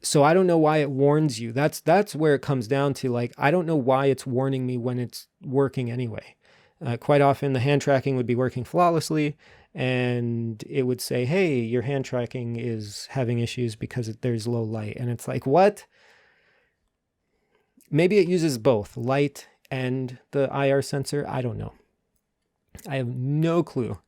So I don't know why it warns you. That's where it comes down to. Like, I don't know why it's warning me when it's working anyway. Quite often the hand tracking would be working flawlessly, and it would say, hey, your hand tracking is having issues because there's low light. And it's like, what? Maybe it uses both light and the IR sensor. I don't know. I have no clue.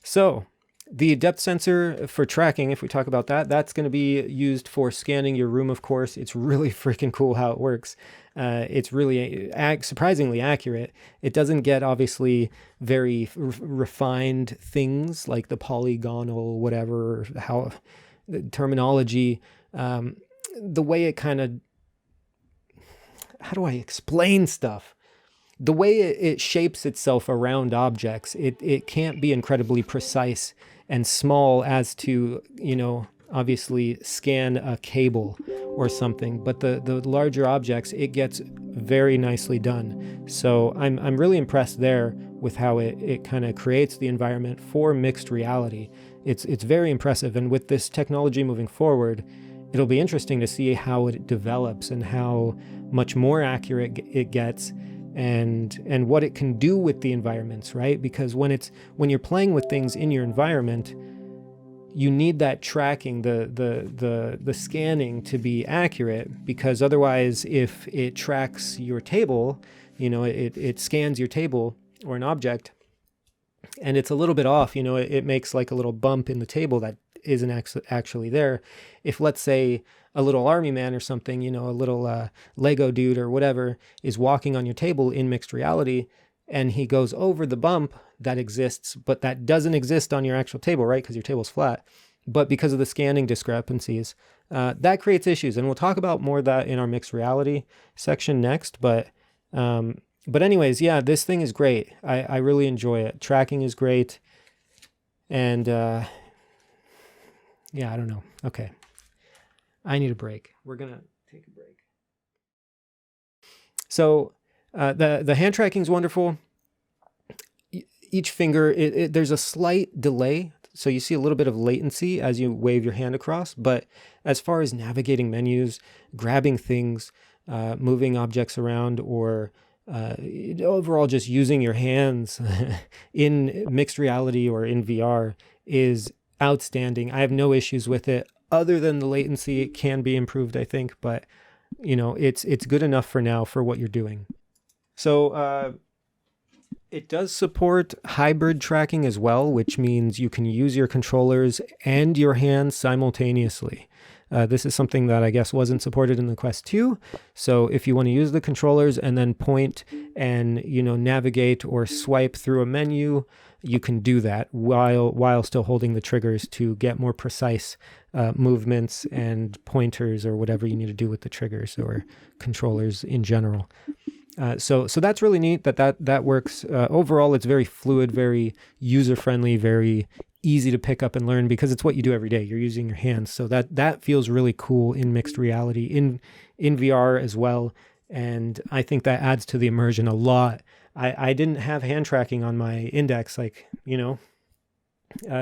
So the depth sensor for tracking, if we talk about that, that's going to be used for scanning your room, of course. It's really freaking cool how it works. It's really surprisingly accurate. It doesn't get, obviously, very refined things like the polygonal whatever, how the terminology, the way it kind of, how do I explain stuff? The way it shapes itself around objects, it can't be incredibly precise and small as to, obviously scan a cable or something, but the larger objects, it gets very nicely done. So I'm really impressed there with how it kind of creates the environment for mixed reality. It's very impressive, and with this technology moving forward, it'll be interesting to see how it develops and how much more accurate it gets, and what it can do with the environments, right? Because when you're playing with things in your environment, you need that tracking, the scanning to be accurate, because otherwise, if it tracks your table, it scans your table or an object, and it's a little bit off, it makes like a little bump in the table that isn't actually there. If, let's say, a little army man or something, a little Lego dude or whatever is walking on your table in mixed reality, and he goes over the bump that exists, but that doesn't exist on your actual table, right? Because your table's flat. But because of the scanning discrepancies, that creates issues. And we'll talk about more of that in our mixed reality section next. But anyways, yeah, this thing is great. I really enjoy it. Tracking is great. And yeah, I don't know. Okay. I need a break. We're going to take a break. So the hand tracking is wonderful. Each finger, there's a slight delay. So you see a little bit of latency as you wave your hand across. But as far as navigating menus, grabbing things, moving objects around, or overall just using your hands in mixed reality or in VR is outstanding. I have no issues with it other than the latency. It can be improved, I think, but it's good enough for now for what you're doing. So it does support hybrid tracking as well, which means you can use your controllers and your hands simultaneously. This is something that I guess wasn't supported in the Quest 2. So if you want to use the controllers and then point and navigate or swipe through a menu, you can do that while still holding the triggers to get more precise movements and pointers or whatever you need to do with the triggers or controllers in general. So that's really neat that works. Overall, it's very fluid, very user-friendly, very easy to pick up and learn because it's what you do every day. You're using your hands. So that feels really cool in mixed reality, in VR as well. And I think that adds to the immersion a lot. I didn't have hand tracking on my index,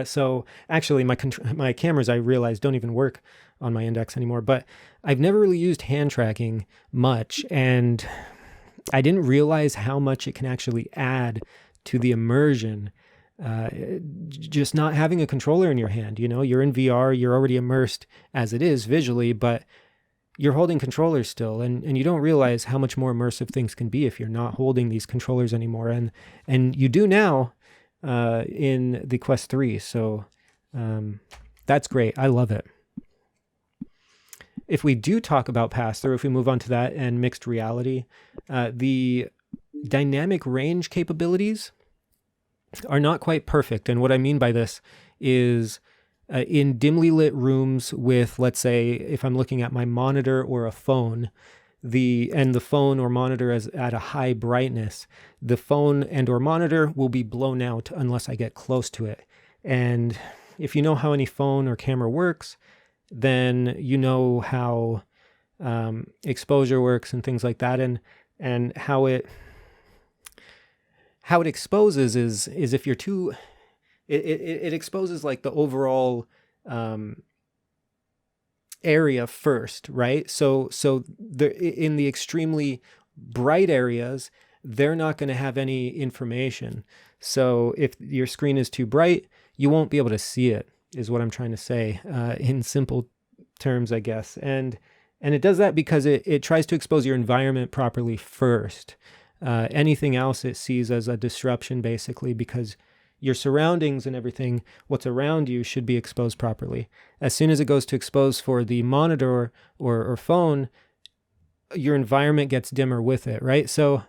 so actually my cameras, I realized, don't even work on my index anymore. But I've never really used hand tracking much, and I didn't realize how much it can actually add to the immersion. Just not having a controller in your hand, you're in VR, you're already immersed as it is visually, but you're holding controllers still, and you don't realize how much more immersive things can be if you're not holding these controllers anymore. And you do now in the Quest 3. So that's great. I love it. If we do talk about pass-through, if we move on to that and mixed reality, the dynamic range capabilities are not quite perfect. And what I mean by this is in dimly lit rooms with, let's say, if I'm looking at my monitor or a phone, the phone or monitor is at a high brightness, the phone and or monitor will be blown out unless I get close to it. And if you know how any phone or camera works, then you know how exposure works and things like that, and how it exposes is if you're too, it exposes like the overall area first, right? So in the extremely bright areas, they're not going to have any information. So if your screen is too bright, you won't be able to see it, is what I'm trying to say in simple terms, I guess. And it does that because it tries to expose your environment properly first. Anything else it sees as a disruption, basically, because your surroundings and everything, what's around you, should be exposed properly. As soon as it goes to expose for the monitor or phone, your environment gets dimmer with it, right? So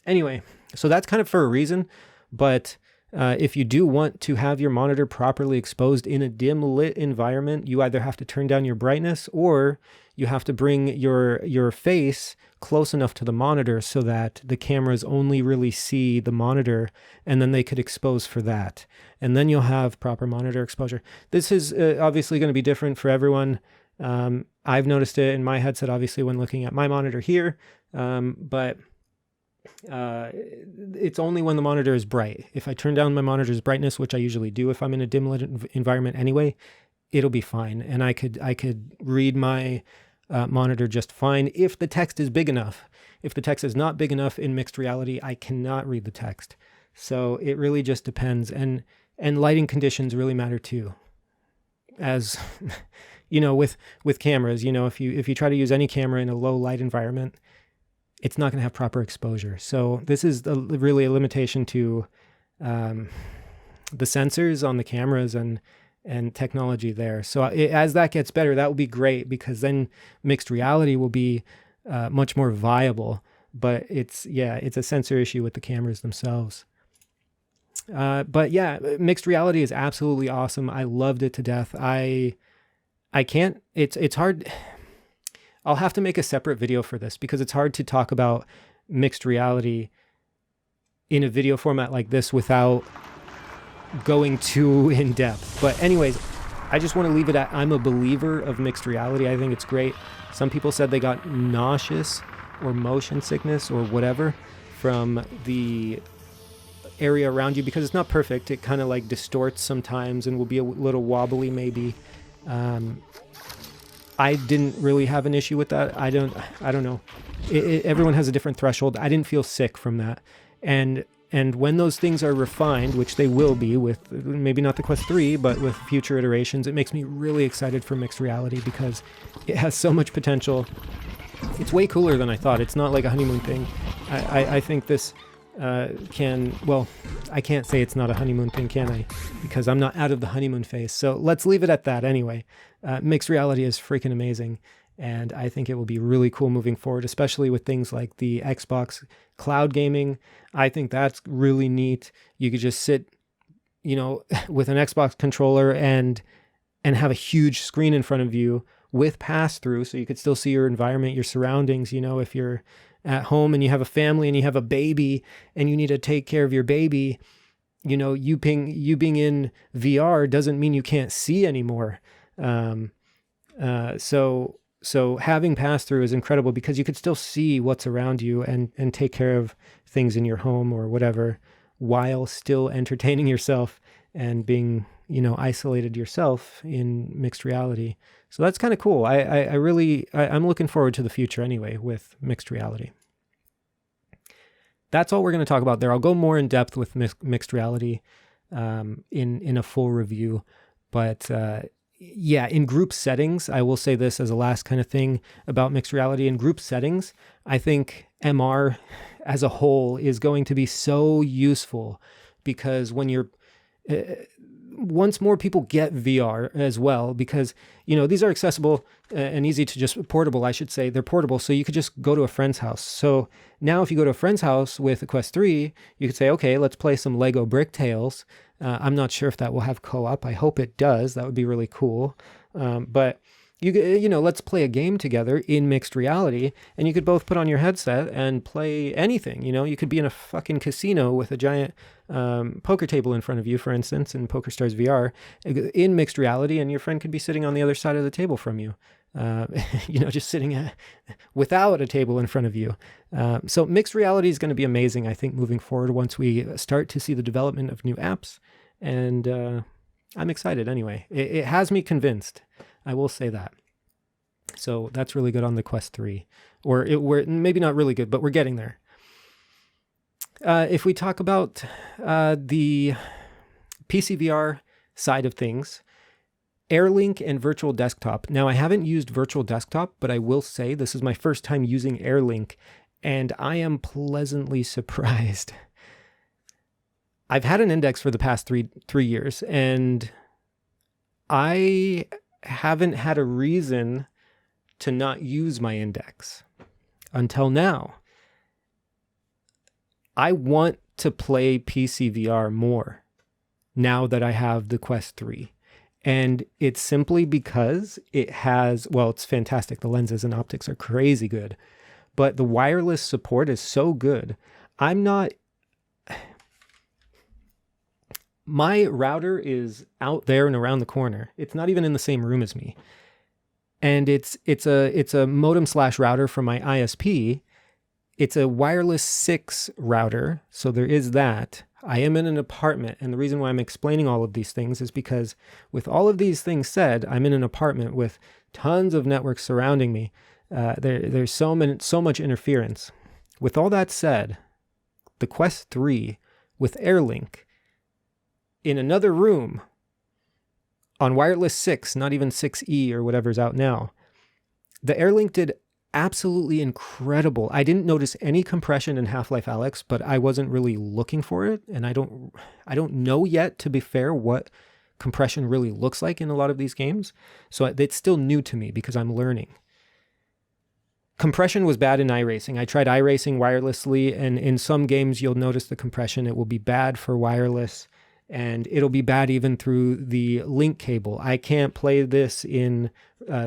anyway, so that's kind of for a reason, but if you do want to have your monitor properly exposed in a dim lit environment, you either have to turn down your brightness or you have to bring your face close enough to the monitor so that the cameras only really see the monitor, and then they could expose for that. And then you'll have proper monitor exposure. This is obviously going to be different for everyone. I've noticed it in my headset, obviously, when looking at my monitor here, but it's only when the monitor is bright. If I turn down my monitor's brightness, which I usually do if I'm in a dim lit environment anyway, it'll be fine. And I could read my monitor just fine if the text is big enough. If the text is not big enough in mixed reality, I cannot read the text. So it really just depends. And lighting conditions really matter too. As you know, with cameras, if you try to use any camera in a low light environment, it's not going to have proper exposure. So this is really a limitation to the sensors on the cameras and technology there. So as that gets better, that will be great, because then mixed reality will be much more viable. But it's a sensor issue with the cameras themselves. But yeah, mixed reality is absolutely awesome. I loved it to death. I can't, it's hard. I'll have to make a separate video for this, because it's hard to talk about mixed reality in a video format like this without going too in depth. But anyways, I just want to leave it at, I'm a believer of mixed reality. I think it's great. Some people said they got nauseous or motion sickness or whatever from the area around you, because it's not perfect. It kind of like distorts sometimes and will be a little wobbly maybe. I didn't really have an issue with that. I don't know. Everyone has a different threshold. I didn't feel sick from that. And when those things are refined, which they will be with maybe not the Quest 3, but with future iterations, it makes me really excited for mixed reality, because it has so much potential. It's way cooler than I thought. It's not like a honeymoon thing. I think this well, I can't say it's not a honeymoon thing, can I? Because I'm not out of the honeymoon phase. So let's leave it at that anyway. Mixed reality is freaking amazing. And I think it will be really cool moving forward, especially with things like the Xbox cloud gaming. I think that's really neat. You could just sit, with an Xbox controller and have a huge screen in front of you with pass-through, so you could still see your environment, your surroundings. If you're at home and you have a family and you have a baby and you need to take care of your baby, you being in VR doesn't mean you can't see anymore. So having pass-through is incredible, because you could still see what's around you and take care of things in your home or whatever, while still entertaining yourself and being, isolated yourself in mixed reality. So that's kind of cool. I'm looking forward to the future anyway with mixed reality. That's all we're going to talk about there. I'll go more in depth with mixed reality in a full review, but yeah, in group settings, I will say this as a last kind of thing about mixed reality. In group settings, I think MR as a whole is going to be so useful, because when you're once more people get VR as well, because these are accessible and easy to just portable, I should say. They're portable, so you could just go to a friend's house. So now if you go to a friend's house with a Quest 3, you could say, okay, let's play some Lego Brick Tales. I'm not sure if that will have co-op. I hope it does. That would be really cool. But let's play a game together in mixed reality, and you could both put on your headset and play anything. You could be in a fucking casino with a giant poker table in front of you, for instance, in PokerStars VR, in mixed reality, and your friend could be sitting on the other side of the table from you. Just sitting without a table in front of you. So mixed reality is going to be amazing, I think, moving forward once we start to see the development of new apps. And I'm excited anyway. It has me convinced. I will say that. So that's really good on the Quest 3. We're maybe not really good, but we're getting there. If we talk about the PCVR side of things, AirLink and Virtual Desktop. Now, I haven't used Virtual Desktop, but I will say this is my first time using AirLink, and I am pleasantly surprised. I've had an index for the past three years, and I haven't had a reason to not use my index until now. I want to play PCVR more now that I have the Quest 3. And it's simply because it has, well, it's fantastic. The lenses and optics are crazy good. but the wireless support is so good. My router is out there and around the corner. It's not even in the same room as me. And it's a modem / router from my ISP. It's a wireless 6 router, so there is that. I am in an apartment, and the reason why I'm explaining all of these things is because with all of these things said, I'm in an apartment with tons of networks surrounding me. There's so much interference. With all that said, the Quest 3 with AirLink in another room on wireless 6, not even 6E or whatever's out now, the AirLink did absolutely incredible. I didn't notice any compression in Half-Life Alyx, but I wasn't really looking for it, and I don't know yet, to be fair, what compression really looks like in a lot of these games. So it's still new to me because I'm learning. Compression was bad in iRacing. I tried iRacing wirelessly, and in some games you'll notice the compression. It will be bad for wireless, and it'll be bad even through the link cable. I can't play this in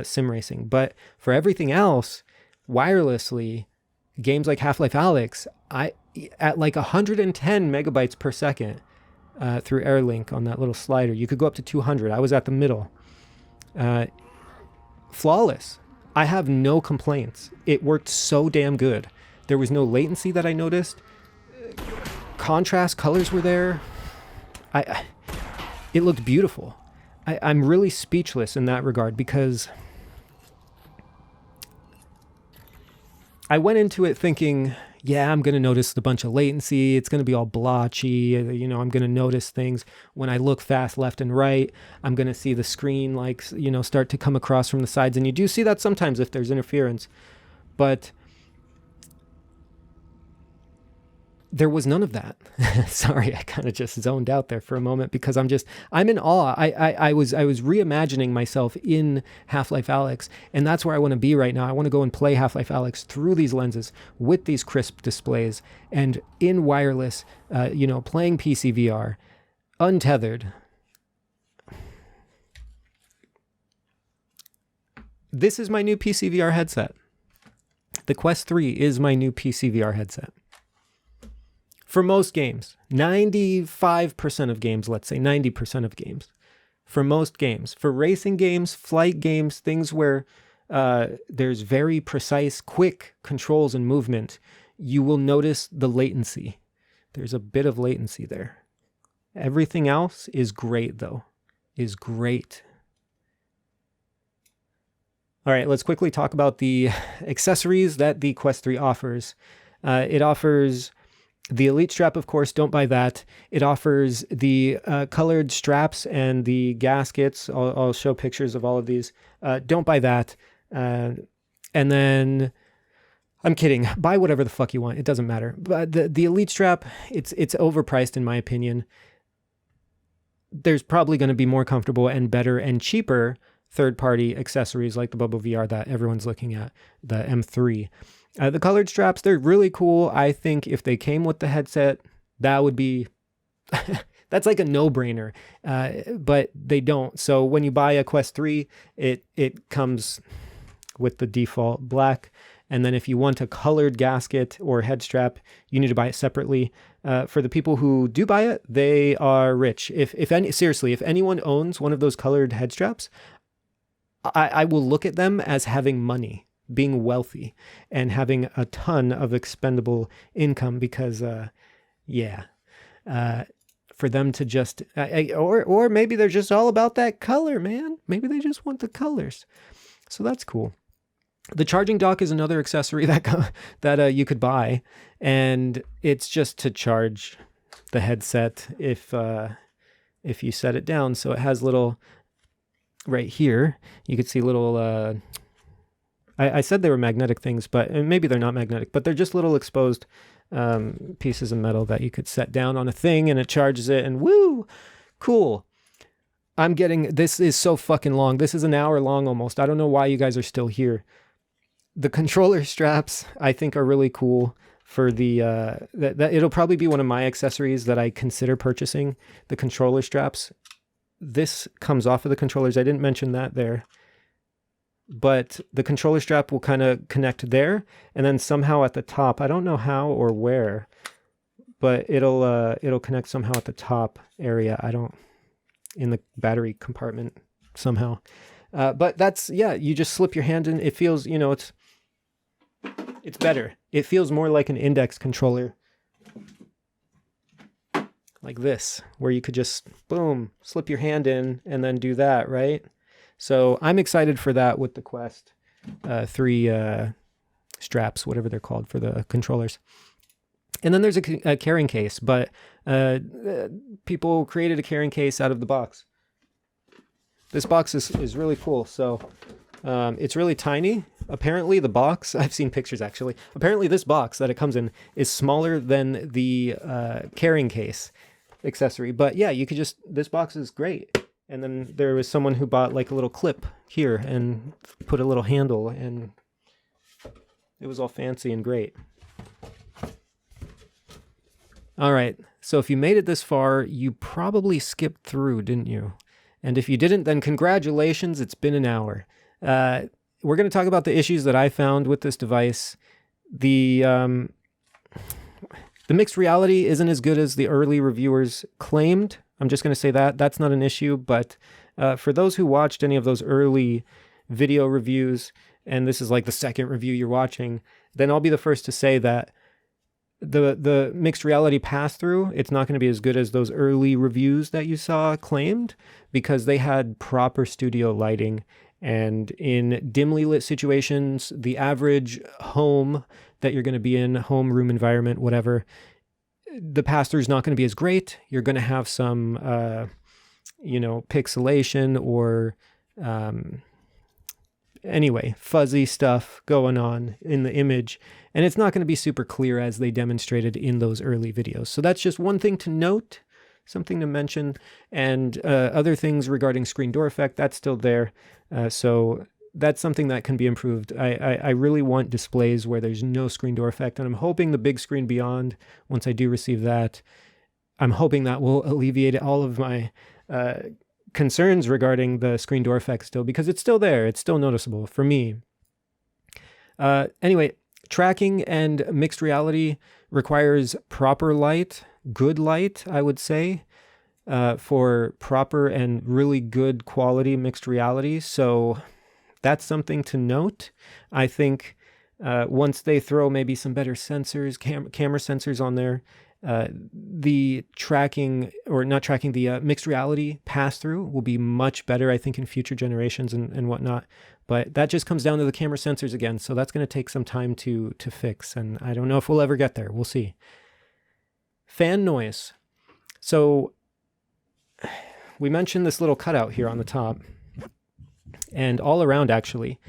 sim racing, but for everything else, wirelessly, games like Half-Life Alyx, at like 110 megabytes per second through AirLink on that little slider. You could go up to 200. I was at the middle. Flawless. I have no complaints. It worked so damn good. There was no latency that I noticed. Contrast colors were there. It looked beautiful. I'm really speechless in that regard because I went into it thinking, yeah, I'm going to notice a bunch of latency. It's going to be all blotchy. You know, I'm going to notice things when I look fast left and right. I'm going to see the screen, like, you know, start to come across from the sides. And you do see that sometimes if there's interference. But there was none of that. Sorry, I kind of just zoned out there for a moment because I'm in awe. I was reimagining myself in Half-Life Alyx, and that's where I want to be right now. I want to go and play Half-Life Alyx through these lenses with these crisp displays and in wireless, playing PCVR, untethered. This is my new PCVR headset. The Quest 3 is my new PCVR headset. For most games, 95% of games, let's say 90% of games, for most games, for racing games, flight games, things where there's very precise, quick controls and movement, you will notice the latency. There's a bit of latency there. Everything else is great, though, is great. All right, let's quickly talk about the accessories that the Quest 3 offers. It offers the Elite strap, of course, don't buy that. It offers the colored straps and the gaskets. I'll show pictures of all of these. Don't buy that. And then, I'm kidding. Buy whatever the fuck you want. It doesn't matter. But the Elite strap, it's overpriced in my opinion. There's probably going to be more comfortable and better and cheaper third-party accessories like the Bubble VR that everyone's looking at, the M3. The colored straps, they're really cool. I think if they came with the headset, that would be, that's like a no-brainer, but they don't. So when you buy a Quest 3, it comes with the default black. And then if you want a colored gasket or head strap, you need to buy it separately. For the people who do buy it, they are rich. If anyone owns one of those colored head straps, I will look at them as having money, being wealthy, and having a ton of expendable income because, for them to just, or maybe they're just all about that color, man. Maybe they just want the colors. So that's cool. The charging dock is another accessory that you could buy, and it's just to charge the headset if you set it down. So it has little, right here, you could see little, I said they were magnetic things, but maybe they're not magnetic, but they're just little exposed pieces of metal that you could set down on a thing and it charges it, and woo, cool. This is so fucking long. This is an hour long almost. I don't know why you guys are still here. The controller straps, I think, are really cool for the, it'll probably be one of my accessories that I consider purchasing, the controller straps. This comes off of the controllers. I didn't mention that there. but the controller strap will kind of connect there, and then somehow at the top, I don't know how or where, but it'll connect somehow at the top area. In the battery compartment somehow. But that's, yeah, you just slip your hand in. It feels, it's better. It feels more like an index controller, like this, where you could just, boom, slip your hand in and then do that, right? So I'm excited for that with the Quest 3 straps, whatever they're called for the controllers. And then there's a carrying case, but people created a carrying case out of the box. This box is really cool. So it's really tiny. Apparently the box, I've seen pictures actually, apparently this box that it comes in is smaller than the carrying case accessory. But yeah, you could just, this box is great. And then there was someone who bought like a little clip here and put a little handle, and it was all fancy and great. All right, so if you made it this far, you probably skipped through, didn't you? And if you didn't, then congratulations, it's been an hour. We're going to talk about the issues that I found with this device. The mixed reality isn't as good as the early reviewers claimed. I'm just going to say that. That's not an issue, but for those who watched any of those early video reviews, and this is like the second review you're watching, then I'll be the first to say that the mixed reality pass-through, it's not going to be as good as those early reviews that you saw claimed, because they had proper studio lighting, and in dimly lit situations, the average home that you're going to be in, home room environment, whatever, the pass-through is not going to be as great. You're going to have some pixelation or anyway, fuzzy stuff going on in the image, and it's not going to be super clear as they demonstrated in those early videos. So that's just one thing to note, something to mention, and other things regarding screen door effect, that's still there. So that's something that can be improved. I really want displays where there's no screen door effect, and I'm hoping the big screen beyond, once I do receive that, I'm hoping that will alleviate all of my concerns regarding the screen door effect still, because it's still there. It's still noticeable for me. Anyway, tracking and mixed reality requires proper light, good light, I would say, for proper and really good quality mixed reality. So that's something to note. I think once they throw maybe some better sensors, camera sensors on there, the tracking, or not tracking, the mixed reality pass-through will be much better, I think, in future generations and whatnot. But that just comes down to the camera sensors again, so that's going to take some time to fix, and I don't know if we'll ever get there. We'll see. Fan noise. So we mentioned this little cutout here on the top, and all around, actually.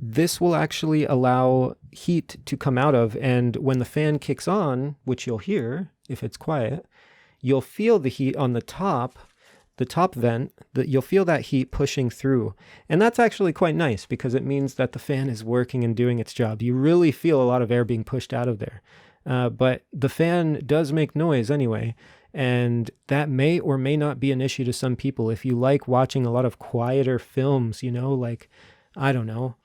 This will actually allow heat to come out of, and when the fan kicks on, which you'll hear if it's quiet, you'll feel the heat on the top vent, that you'll feel that heat pushing through. And that's actually quite nice, because it means that the fan is working and doing its job. You really feel a lot of air being pushed out of there. But the fan does make noise anyway, and that may or may not be an issue to some people. If you like watching a lot of quieter films, like, I don't know,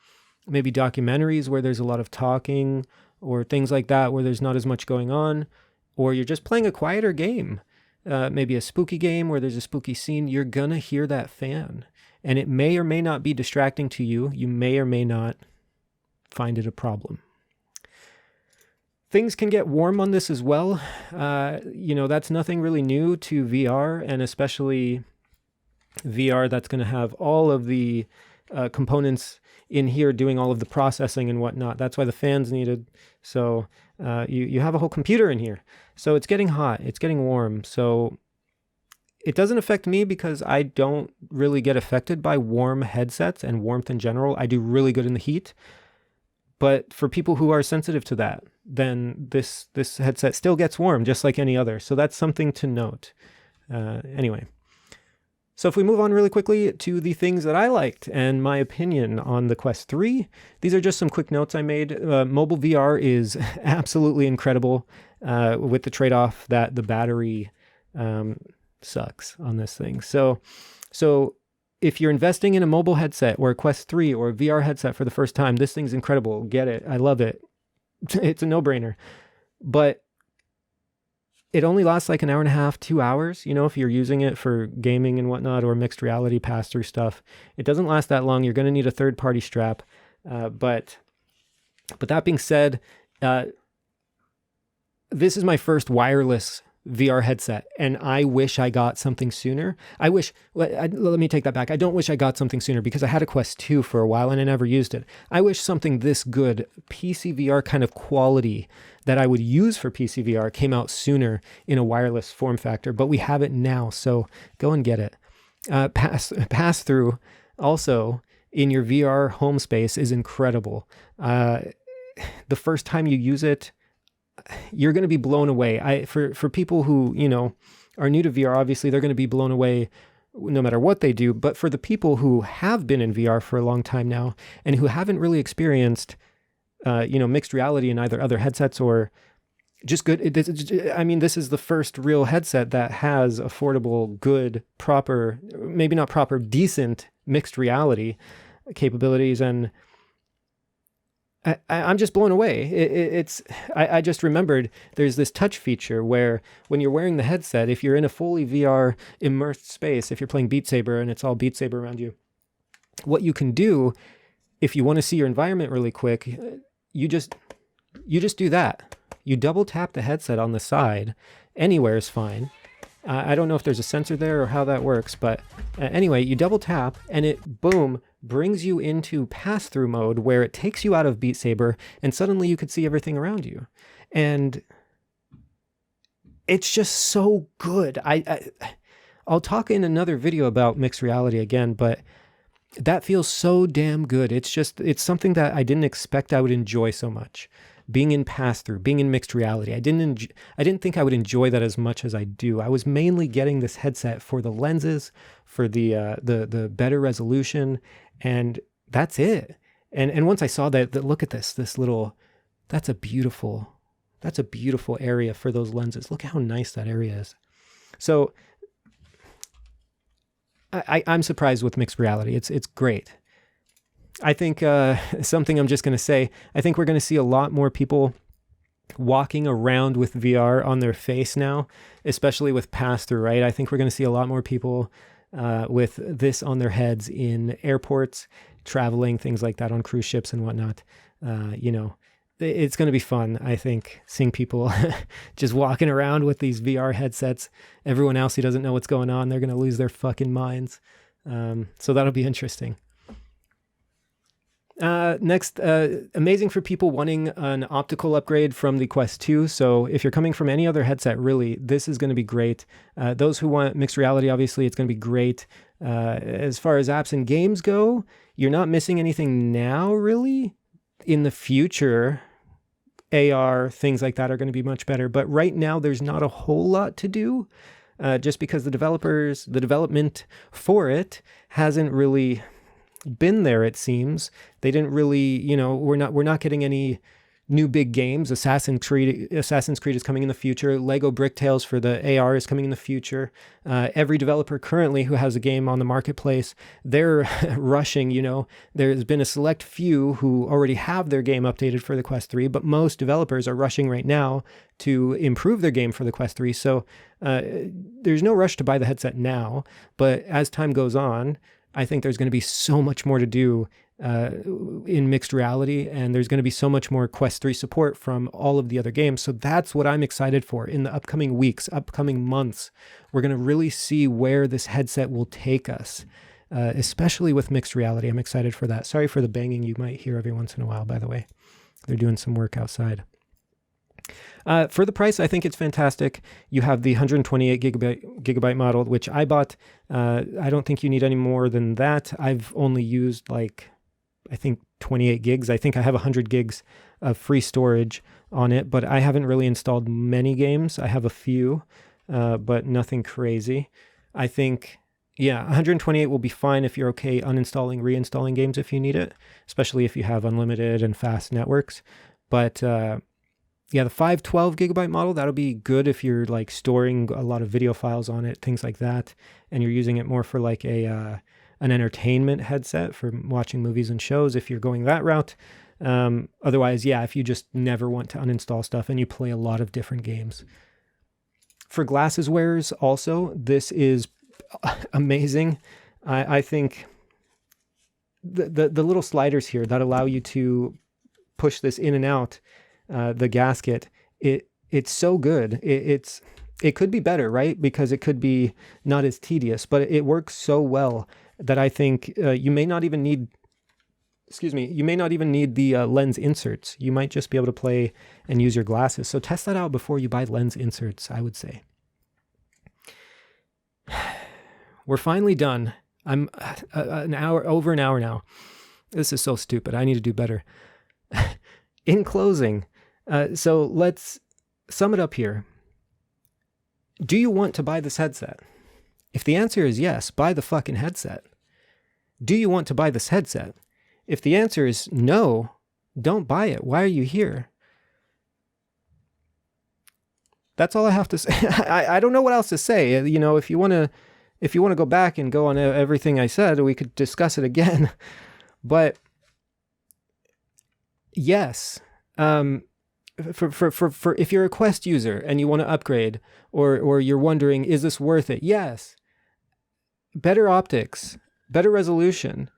maybe documentaries where there's a lot of talking, or things like that where there's not as much going on, or you're just playing a quieter game, maybe a spooky game where there's a spooky scene, you're gonna hear that fan, and it may or may not be distracting to you. You may or may not find it a problem. Things can get warm on this as well. That's nothing really new to VR, and especially VR that's going to have all of the components in here doing all of the processing and whatnot. That's why the fan's needed. So you have a whole computer in here. So it's getting hot, it's getting warm. So it doesn't affect me, because I don't really get affected by warm headsets and warmth in general. I do really good in the heat. But for people who are sensitive to that, then this headset still gets warm just like any other. So that's something to note. Anyway. So if we move on really quickly to the things that I liked and my opinion on the Quest 3, these are just some quick notes I made. Mobile VR is absolutely incredible, with the trade-off that the battery sucks on this thing. So if you're investing in a mobile headset or a Quest 3 or a VR headset for the first time, this thing's incredible. Get it. I love it. It's a no-brainer. But it only lasts like an hour and a half, 2 hours, if you're using it for gaming and whatnot or mixed reality pass-through stuff. It doesn't last that long. You're going to need a third-party strap. But that being said, this is my first wireless VR headset, and I wish I got something sooner. Let me take that back. I don't wish I got something sooner because I had a Quest 2 for a while and I never used it. I wish something this good, PCVR kind of quality that I would use for PCVR came out sooner in a wireless form factor, but we have it now, so go and get it. Pass through also in your VR home space is incredible. The first time you use it, you're going to be blown away. For people who, are new to VR, obviously they're going to be blown away no matter what they do. But for the people who have been in VR for a long time now and who haven't really experienced, mixed reality in either other headsets or just good. This is the first real headset that has affordable, good, proper, maybe not proper, decent mixed reality capabilities. And I'm just blown away. I just remembered there's this touch feature where when you're wearing the headset, if you're in a fully VR immersed space, if you're playing Beat Saber and it's all Beat Saber around you, what you can do if you want to see your environment really quick, you just do that. You double tap the headset on the side. Anywhere is fine. I don't know if there's a sensor there or how that works, but anyway, you double tap and it, boom, brings you into pass-through mode where it takes you out of Beat Saber and suddenly you could see everything around you. And it's just so good. I'll talk in another video about mixed reality again, but that feels so damn good. It's something that I didn't expect I would enjoy so much. Being in pass-through, being in mixed reality. I didn't think I would enjoy that as much as I do. I was mainly getting this headset for the lenses, for the better resolution, and that's it. And once I saw that look at this little, that's a beautiful area for those lenses. Look how nice that area is. So I'm surprised with mixed reality. It's great. I think something I'm just going to say, I think we're going to see a lot more people walking around with VR on their face now, especially with pass-through, right? I think we're going to see a lot more people with this on their heads in airports, traveling, things like that on cruise ships and whatnot. It's going to be fun, I think, seeing people just walking around with these VR headsets. Everyone else who doesn't know what's going on, they're going to lose their fucking minds. So that'll be interesting. Next, amazing for people wanting an optical upgrade from the Quest 2. So if you're coming from any other headset, really, this is going to be great. Those who want mixed reality, obviously, it's going to be great. As far as apps and games go, you're not missing anything now, really. In the future, AR, things like that are going to be much better. But right now, there's not a whole lot to do, just because the development for it hasn't really been there, it seems. They didn't really, we're not getting any new big games. Assassin's Creed is coming in the future. Lego Brick Tales for the AR is coming in the future. Every developer currently who has a game on the marketplace, they're rushing, There's been a select few who already have their game updated for the Quest 3, but most developers are rushing right now to improve their game for the Quest 3. So there's no rush to buy the headset now, but as time goes on, I think there's going to be so much more to do in mixed reality, and there's going to be so much more Quest 3 support from all of the other games. So that's what I'm excited for in the upcoming weeks, upcoming months. We're going to really see where this headset will take us, especially with mixed reality. I'm excited for that. Sorry for the banging you might hear every once in a while, by the way. They're doing some work outside. For the price, I think it's fantastic. You have the 128 gigabyte model, which I bought. I don't think you need any more than that. I've only used I think 28 gigs. I think I have 100 gigs of free storage on it, but I haven't really installed many games. I have a few, but nothing crazy. I think, 128 will be fine if you're okay uninstalling, reinstalling games if you need it, especially if you have unlimited and fast networks. But the 512 gigabyte model, that'll be good if you're storing a lot of video files on it, things like that, and you're using it more for a an entertainment headset for watching movies and shows if you're going that route. Otherwise, yeah, if you just never want to uninstall stuff and you play a lot of different games. For glasses wearers also, this is amazing. I think the little sliders here that allow you to push this in and out, the gasket, it's so good. It could be better, right? Because it could be not as tedious, but it works so well that I think you may not even need the lens inserts. You might just be able to play and use your glasses. So test that out before you buy lens inserts, I would say. We're finally done. I'm over an hour now. This is so stupid. I need to do better. In closing, so let's sum it up here. Do you want to buy this headset? If the answer is yes, buy the fucking headset. Do you want to buy this headset? If the answer is no, don't buy it. Why are you here? That's all I have to say. I don't know what else to say. You know, if you want to go back and go on everything I said, we could discuss it again. But yes, for if you're a Quest user and you want to upgrade, or you're wondering, is this worth it? Yes. Better optics, better resolution,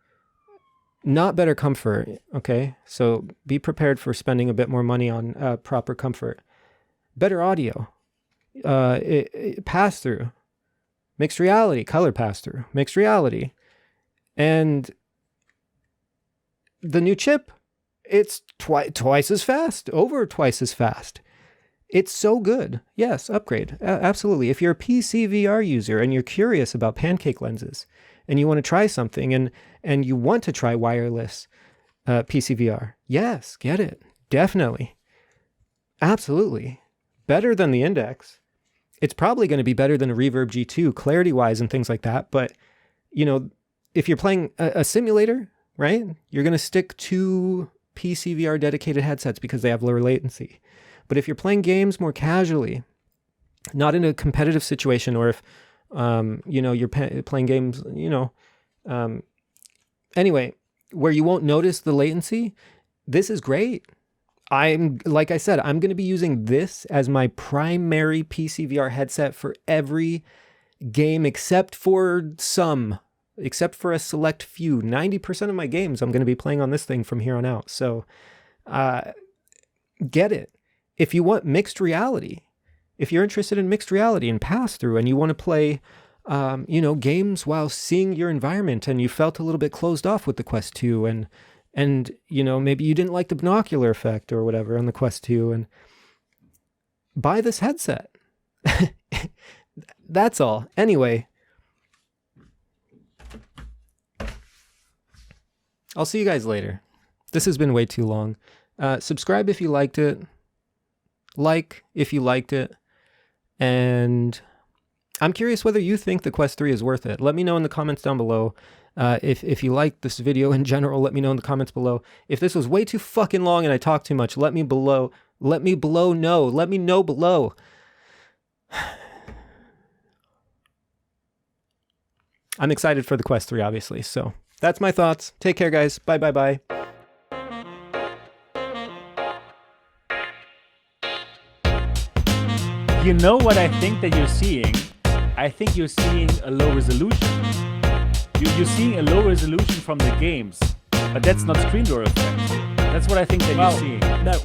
not better comfort. Okay, so be prepared for spending a bit more money on proper comfort. Better audio, pass through, mixed reality, color pass through, mixed reality, and the new chip. It's twice as fast, over twice as fast. It's so good. Yes, upgrade. Absolutely. If you're a PCVR user and you're curious about pancake lenses and you want to try something and you want to try wireless PCVR, yes, get it. Definitely. Absolutely. Better than the Index. It's probably going to be better than a Reverb G2 clarity-wise and things like that. But, you know, if you're playing a simulator, right, you're going to stick to PCVR dedicated headsets because they have lower latency. But if you're playing games more casually, not in a competitive situation, or if, you know, you're playing games, you know, anyway, where you won't notice the latency, this is great. Like I said, I'm going to be using this as my primary PCVR headset for every game except for a select few. 90% of my games I'm going to be playing on this thing from here on out. So get it. If you want mixed reality, if you're interested in mixed reality and pass through, and you want to play you know, games while seeing your environment, and you felt a little bit closed off with the Quest 2, and you know, maybe you didn't like the binocular effect or whatever on the Quest 2, and buy this headset. That's all. Anyway, I'll see you guys later. This has been way too long. Subscribe if you liked it. Like if you liked it. And I'm curious whether you think the Quest 3 is worth it. Let me know in the comments down below. If you liked this video in general, let me know in the comments below. If this was way too fucking long and I talked too much, let me know below. I'm excited for the Quest 3, obviously. So that's my thoughts. Take care, guys. Bye, bye, bye. You know what I think that you're seeing? I think you're seeing a low resolution. You're seeing a low resolution from the games, but that's not screen door effect. That's what I think that you're seeing. No.